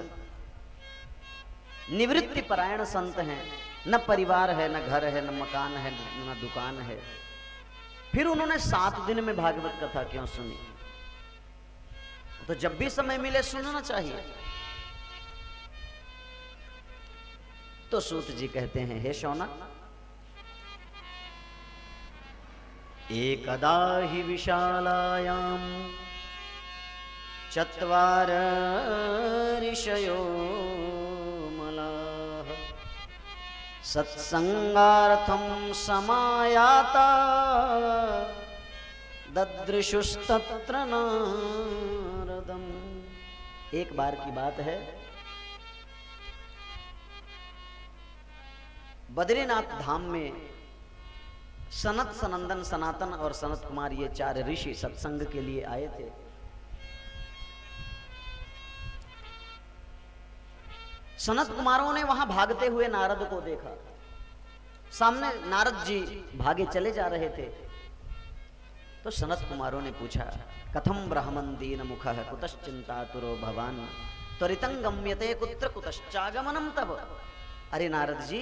निवृत्ति परायण संत हैं। न परिवार है, न घर है, न मकान है, न दुकान है। फिर उन्होंने 7 दिन में भागवत कथा क्यों सुनी? तो जब भी समय मिले सुनना चाहिए। तो सूत जी कहते हैं, हे शौनक, एकदा हि विशालायां चत्वार ऋषयो मलाः सत्संगार्थं समायाता ददृशुस्तत्र नारदम्। एक बार की बात है, बद्रीनाथ धाम में सनत, सनंदन, सनातन और सनत कुमार, ये 4 ऋषि सत्संग के लिए आए थे। सनत कुमारों ने वहां भागते हुए नारद को देखा। सामने नारद जी भागे चले जा रहे थे। तो सनत कुमारों ने पूछा, कथम ब्राह्मण दीन मुख कुतश्चिंतातुरो भवान त्वरितं गम्यते कुत्र कुतश्चागमनम तब। अरे नारद जी,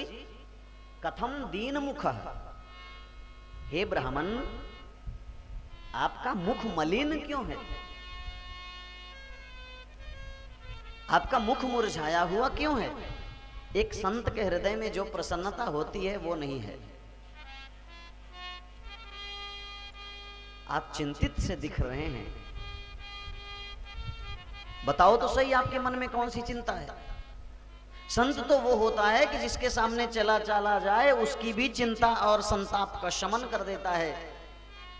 कथम दीन मुख, हे ब्राह्मण, आपका मुख मलिन क्यों है? आपका मुख मुरझाया हुआ क्यों है? एक संत के हृदय में जो प्रसन्नता होती है वो नहीं है। आप चिंतित से दिख रहे हैं। बताओ तो सही, आपके मन में कौन सी चिंता है? संत तो वो होता है कि जिसके सामने चला जाए उसकी भी चिंता और संताप का शमन कर देता है।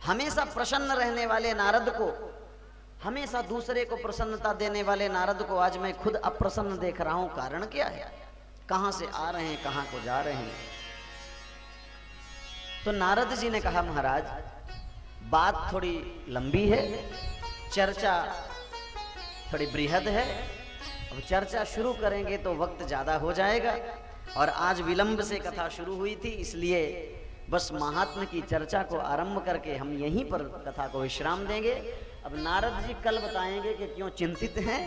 हमेशा प्रसन्न रहने वाले नारद को, हमेशा दूसरे को प्रसन्नता देने वाले नारद को आज मैं खुद अप्रसन्न देख रहा हूं। कारण क्या है? कहां से आ रहे हैं, कहां को जा रहे हैं? तो नारद जी ने कहा, महाराज, बात थोड़ी लंबी है, चर्चा थोड़ी बृहद है। अब चर्चा शुरू करेंगे तो वक्त ज्यादा हो जाएगा, और आज विलंब से कथा शुरू हुई थी, इसलिए बस महात्मा की चर्चा को आरंभ करके हम यहीं पर कथा को विश्राम देंगे। अब नारद जी कल बताएंगे कि क्यों चिंतित हैं,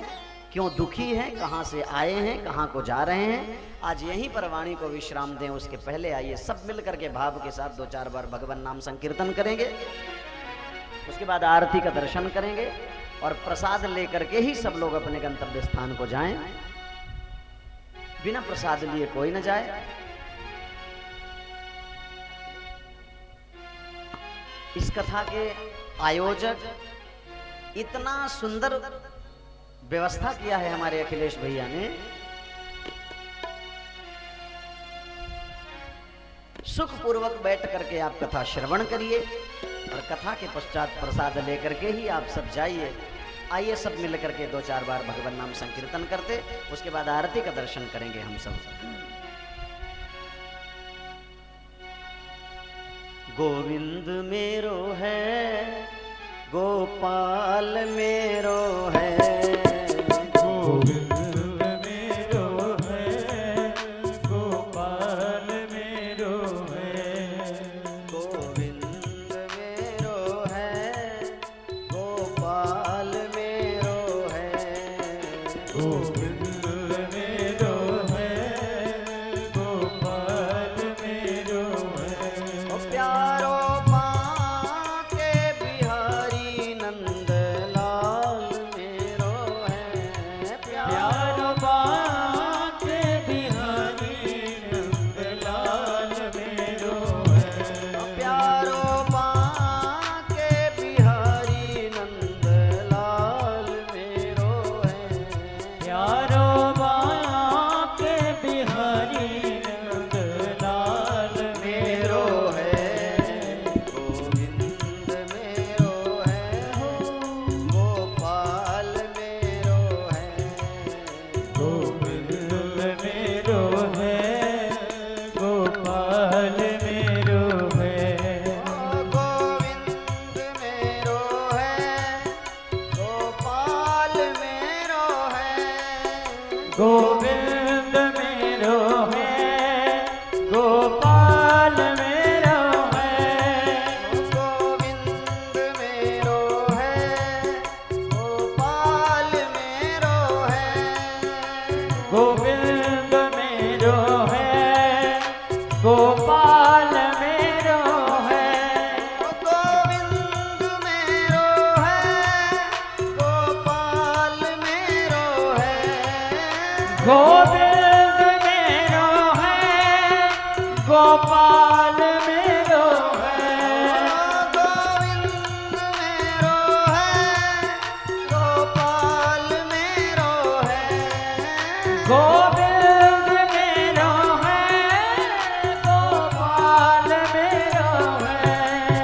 क्यों दुखी हैं, कहाँ से आए हैं, कहाँ को जा रहे हैं। आज यहीं पर वाणी को विश्राम दें। उसके पहले आइए सब मिल करके भाव के साथ 2-4 बार भगवान नाम संकीर्तन करेंगे। उसके बाद आरती का दर्शन करेंगे और प्रसाद लेकर के ही सब लोग अपने गंतव्य स्थान को जाएं। बिना प्रसाद लिए कोई न जाए। इस कथा के आयोजक इतना सुंदर व्यवस्था किया है हमारे अखिलेश भैया ने। सुखपूर्वक बैठ करके आप कथा श्रवण करिए और कथा के पश्चात प्रसाद लेकर के ही आप सब जाइए। आइए सब मिल करके 2-4 बार भगवान नाम संकीर्तन करते, उसके बाद आरती का दर्शन करेंगे हम सब। गोविंद मेरो है, गोपाल मेरो है, गोविंद मेरो है, गोपाल मेरो है, गोविंद मेरो है, गोपाल मेरो है, गोविंद मेरो है, गोपाल मेरो है। ओ प्यारो माँ के बिहारी नंद लाल, गोविंद मेरो है, गोपाल मेरो है। गोविंद मेरो है, गोपाल मेरो है। गोविंद मेरो है, गोपाल मेरो है। गोविंद मेरो है, गोपाल मेरो है। गोविंद मेरो है, गोपाल मेरो है। गोविंद मेरो है, गोपाल मेरो है। गोविंद मेरो है, गोपाल मेरो है।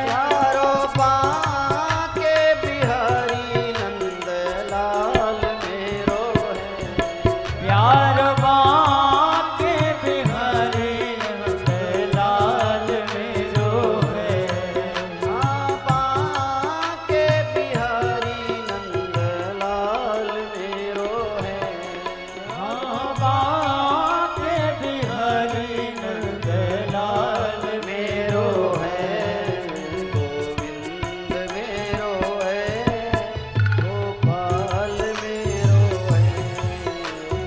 चारों बांके बिहारी नंद लाल मेरो है। प्यार बांके बिहारी नंद लाल मेरो है। बांके बिहारी नंद लाल मेरो है। हाँ, बांके बिहारी नंद लाल मेरो है। गोविंद मेरो है, गोपाल मेरो है।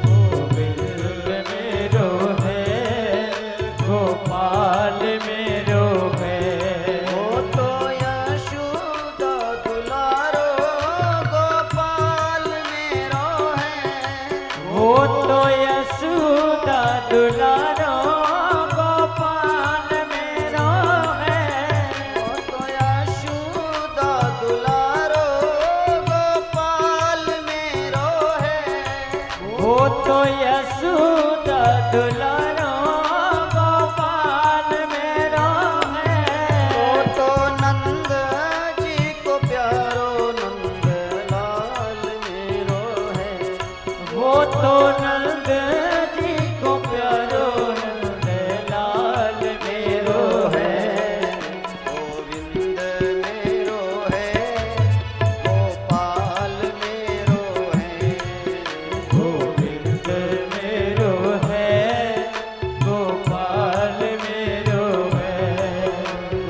गोविंद मेरो है, गोपाल मेरो है। वो तो यशोदा दुलारो गोपाल मेरो है। वो तो यशोदा दुलारो गोपाल मेरो है। वो तो यशोदा दुलारो गोपाल मेरो है। वो तो यशोदा दुलारो गोपाल मेरो है। वो तो नंद जी को प्यारो नंद लाल मेरो है। वो तो नंद जी को प्यारो नंद लाल मेरो है। गोविंद मेरो है, गोपाल मेरो है। गोविंद मेरो है, गोपाल मेरो है।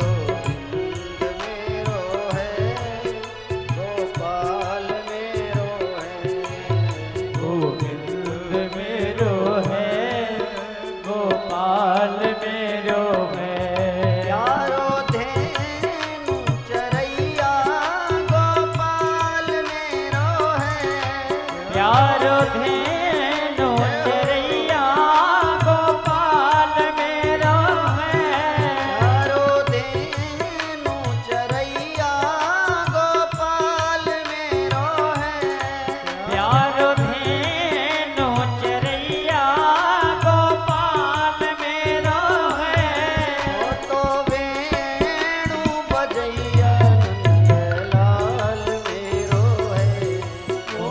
गोविंद मेरो है, गोपाल मेरो है। गोविंद मेरो है, गोपाल मेरो है। प्यारो धेनु चरैया गोपाल मेरो है। प्यारो धेनु चरैया गोपाल मेरो है। प्यारो धेनु चरैया गोपाल मेरो है। प्यारो धेनु चरैया गोपाल मेरो है। वो तो वेणु बजैया नंदलाल मेरो है।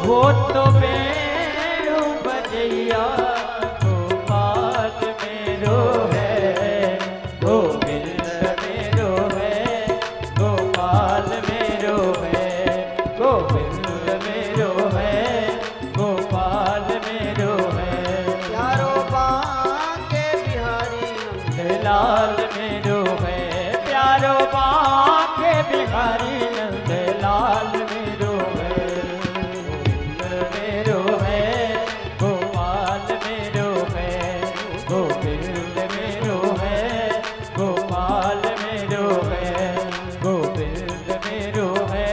वो तो वेणु बजैया गोपाल मेरो है। गोविंद मेरो है, गोपाल मेरो है। गोविंद मेरो है, गोपाल मेरो है। प्यारो बांके बिहारी नंद लाल मेरो है। प्यारो बांके बिहारी नंद लाल मेरो है। गोविंद मेरो है, गोपाल मेरो है। गोविंद मेरो है, गोपाल मेरो है। गोविंद मेरो है,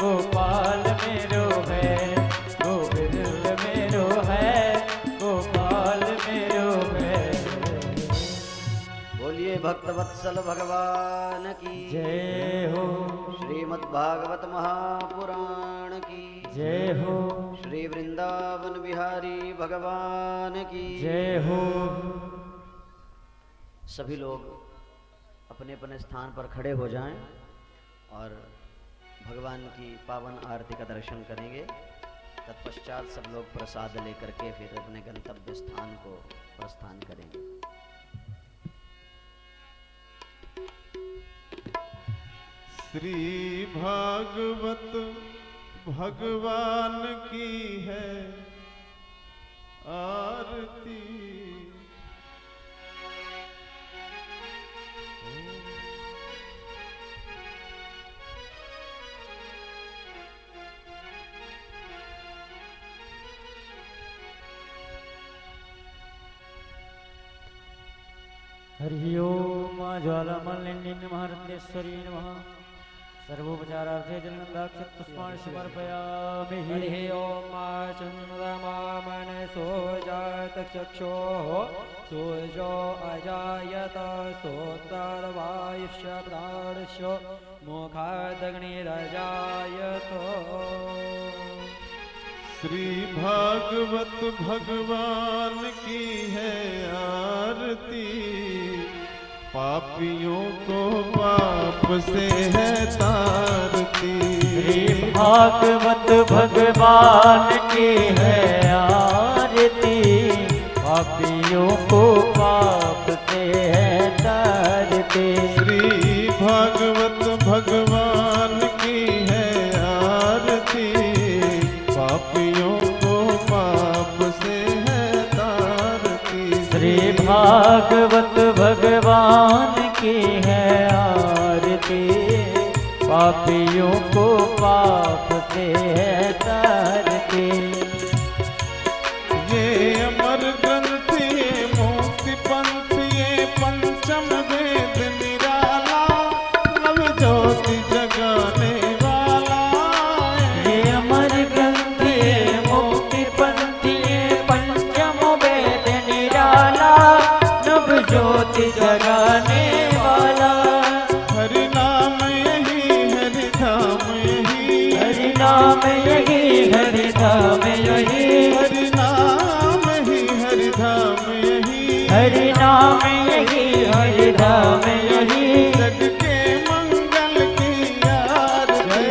गोपाल मेरो है। गोविंद मेरो है, गोपाल मेरो है। बोलिए भक्तवत्सल भगवान की जय हो, श्रीमद् भागवत महापुराण की जय हो, श्री वृंदावन बिहारी भगवान की जय हो। सभी लोग अपने अपने स्थान पर खड़े हो जाएं और भगवान की पावन आरती का दर्शन करेंगे। तत्पश्चात सब लोग प्रसाद लेकर के फिर अपने गंतव्य स्थान को प्रस्थान करेंगे। श्री भागवत भगवान की है, आरती। हरि ओम ज्वालामालिनी नमः रत्नेश्वरी नमः सर्वोपचारार्थे जलनन्दाक्षत पुष्पाणि समर्पयामि। हरिः ओम चन्द्रमा मनसो जात चक्षुः सूर्यो अजायत सोत्तरवायुष्य प्राणस्य मुखादग्निरजायत। श्री भागवत भगवान की है आरती, पापियों को पाप से है तारती। श्री भागवत भगवान की है आरती, पापियों को पाप से है तारती। श्री भागवत भगवान की है आरती, पापियों को पाप से है तारती। श्री भागवत भगवान की है आरती, पापियों को पाप से है तारती। ये अमर ग्रंथ ये मुक्ति पंथ ये पंचम वेद निराला, नव ज्योति जगाने वाला। ये अमर ग्रंथ ये मुक्ति पंथ ये पंचम वेद निराला, नव ज्योति जगाने वाला। हरि नाम यही हरि धाम यही, हरि नाम यही हरि धाम यही, हरि नाम ही हरि धाम यही। हरि नाम यही हरि धाम यही। जग के मंगल की आरती,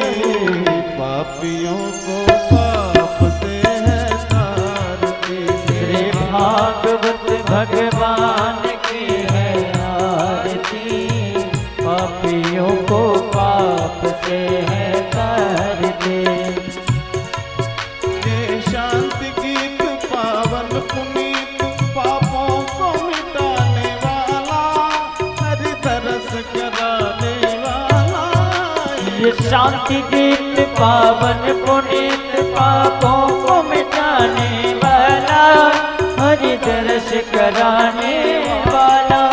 पापियों को पाप से है तारती। श्री भागवत भगवान की है आरती, पापियों को पाप से है तारती। ये शांति गीत पावन पुनीत, पापों को मिटाने वाला, हरि तरस कराने वाला। ये शांति गीत पावन पुनीत, पापों को मिटाने वाला, हरि दर्श कराने वाला।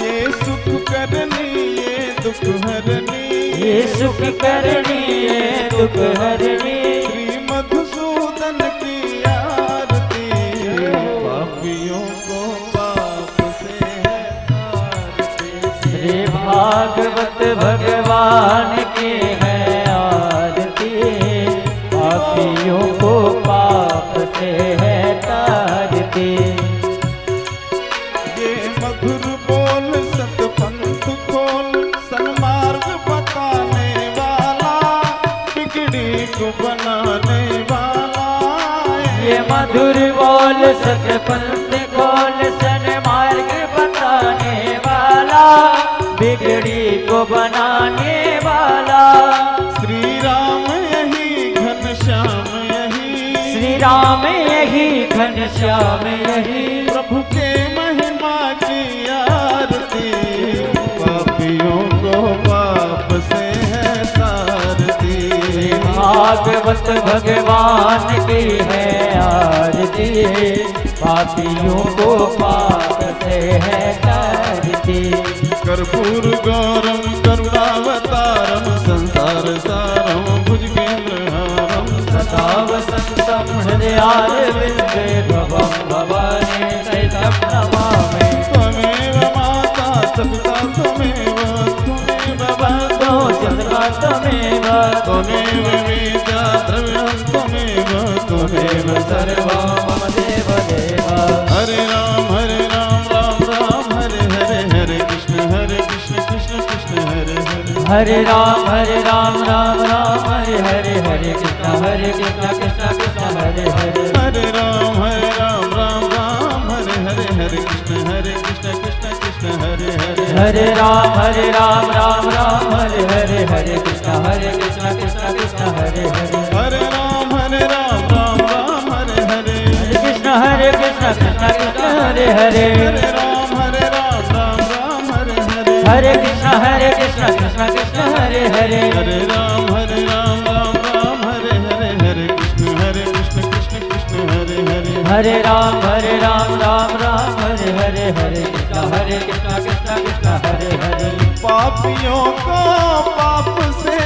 ये सुख करनी ये दुख हरनी, ये सुख करनी ये दुख हरनी। श्री मधुसूदन की आरती, पापियों को पाप से है तारती। श्री भागवत भगवान की है आरती, पापियों को पाप से है तारती। ये मधुर बोल सतपंथ खोल, सन्मार्ग बताने वाला, बिगड़ी को बनाने वाला। ये मधुर बोल सतपंथ खोल, सन्मार्ग बताने वाला, बिगड़ी को बनाने वाला। श्री राम यही घनश्याम यही, श्री राम यही घनश्याम यही। प्रभु के महिमा की आरती, पापियों को पाप से है तारती। भागवत भगवान की है आरती, पापियों को पाप से है तारती। कर्पूर गौरम करुणावतारम, संसार सारम भुजगेन्द्रहारम, सदा वसन्तं हृदयारविन्दे भवं भवानी सहितं नमामि। त्वमेव माता सविता त्वमेव, त्वमेव बन्धो जगता त्वमेव, त्वमेव वेदा द्रव्यं त्वमेव, त्वमेव सर्वं मम देव देव। हरे राम राम राम हरे हरे, हरे कृष्ण कृष्ण कृष्ण हरे हरे। हरे राम राम राम हरे हरे, हरे कृष्ण कृष्ण कृष्ण हरे हरे। हरे राम राम राम हरे हरे, हरे कृष्ण कृष्ण कृष्ण हरे हरे। हरे राम राम राम हरे हरे, हरे कृष्ण कृष्ण कृष्ण हरे हरे। हरे राम राम राम हरे हरे, हरे कृष्ण हरे हरे राम राम राम हरे हरे हरे कृष्ण कृष्ण कृष्ण हरे हरे हरे राम राम राम हरे हरे हरे कृष्ण कृष्ण कृष्ण हरे हरे हरे राम राम राम हरे हरे हरे कृष्ण कृष्ण हरे हरे पापियों को पाप से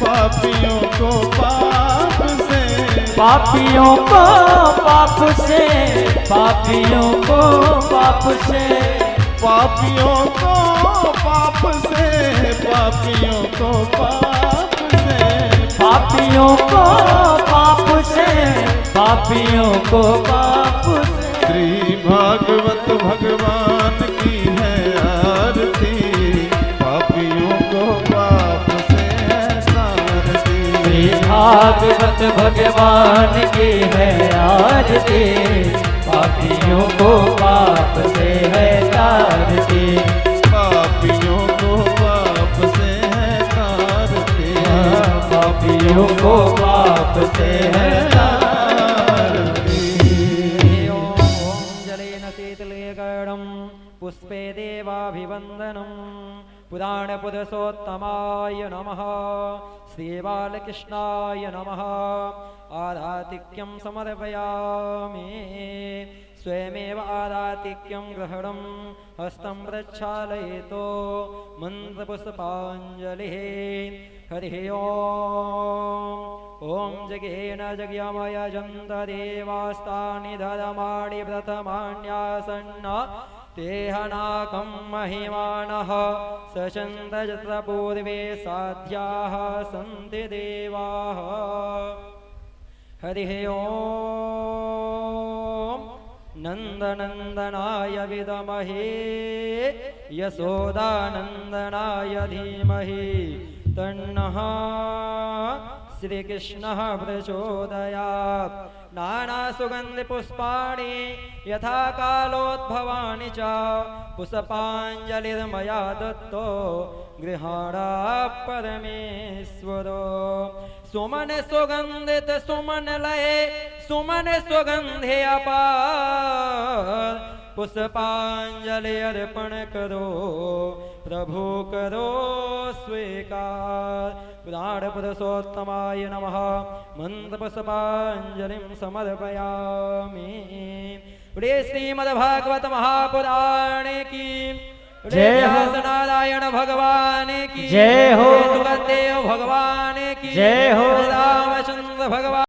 पापियों को पाप से पापियों को पाप से पापियों को पाप से पापियों को पाप से पापियों को पाप से पापियों को पाप से पापियों को पाप से श्री भागवत भगवान की है आरती पापियों को पाप से है सारती श्री भागवत भगवान की है आरती पापियों को पाप से है तारती पापियों को पाप से है तारती पापियों को पाप से है तारती ॐ जलेन शीतलेकरणं पुष्पे देवाभिवन्दनं पुराणपुरुषोत्तमाय नमः श्रीबालकृष्णाय नमः आरातिक्यं समर्पयामि स्वयमेव आरातिक्यं ग्रहणं हस्तं प्रक्षालयितो मन्त्रपुष्पाञ्जलिः हरिः ॐ जगेन जग्यमय जन्तदेवास्तानि धर्माणि प्रथमान्यासन्न तेहनाकं महिमानः सचन्दयत्र पूर्वे साध्याः सन्ति देवाः हरिः ॐ नन्दनन्दनाय विद्महे यशोदानन्दनाय धीमहि तन्नः श्रीकृष्णः प्रचोदयात् नानासुगन्धिपुष्पाणि यथा कालोद्भवानि च पुष्पाञ्जलिर्मया दत्तो गृहाणा परमेश्वरो सुमन सुगन्धित सुमन लये सुमन सुगन्धे अपार पुष्पांजलि अर्पण करो प्रभु करो स्वीकार पुराण पुरुषोत्तमाय नमः मंत्र पुष्पांजलिं समर्पयामि। प्रिय श्रीमद्भागवत महापुराण की जय हो। नारायण भगवान की जय हो। सुखदेव भगवान की जय हो। रामचंद्र भगवान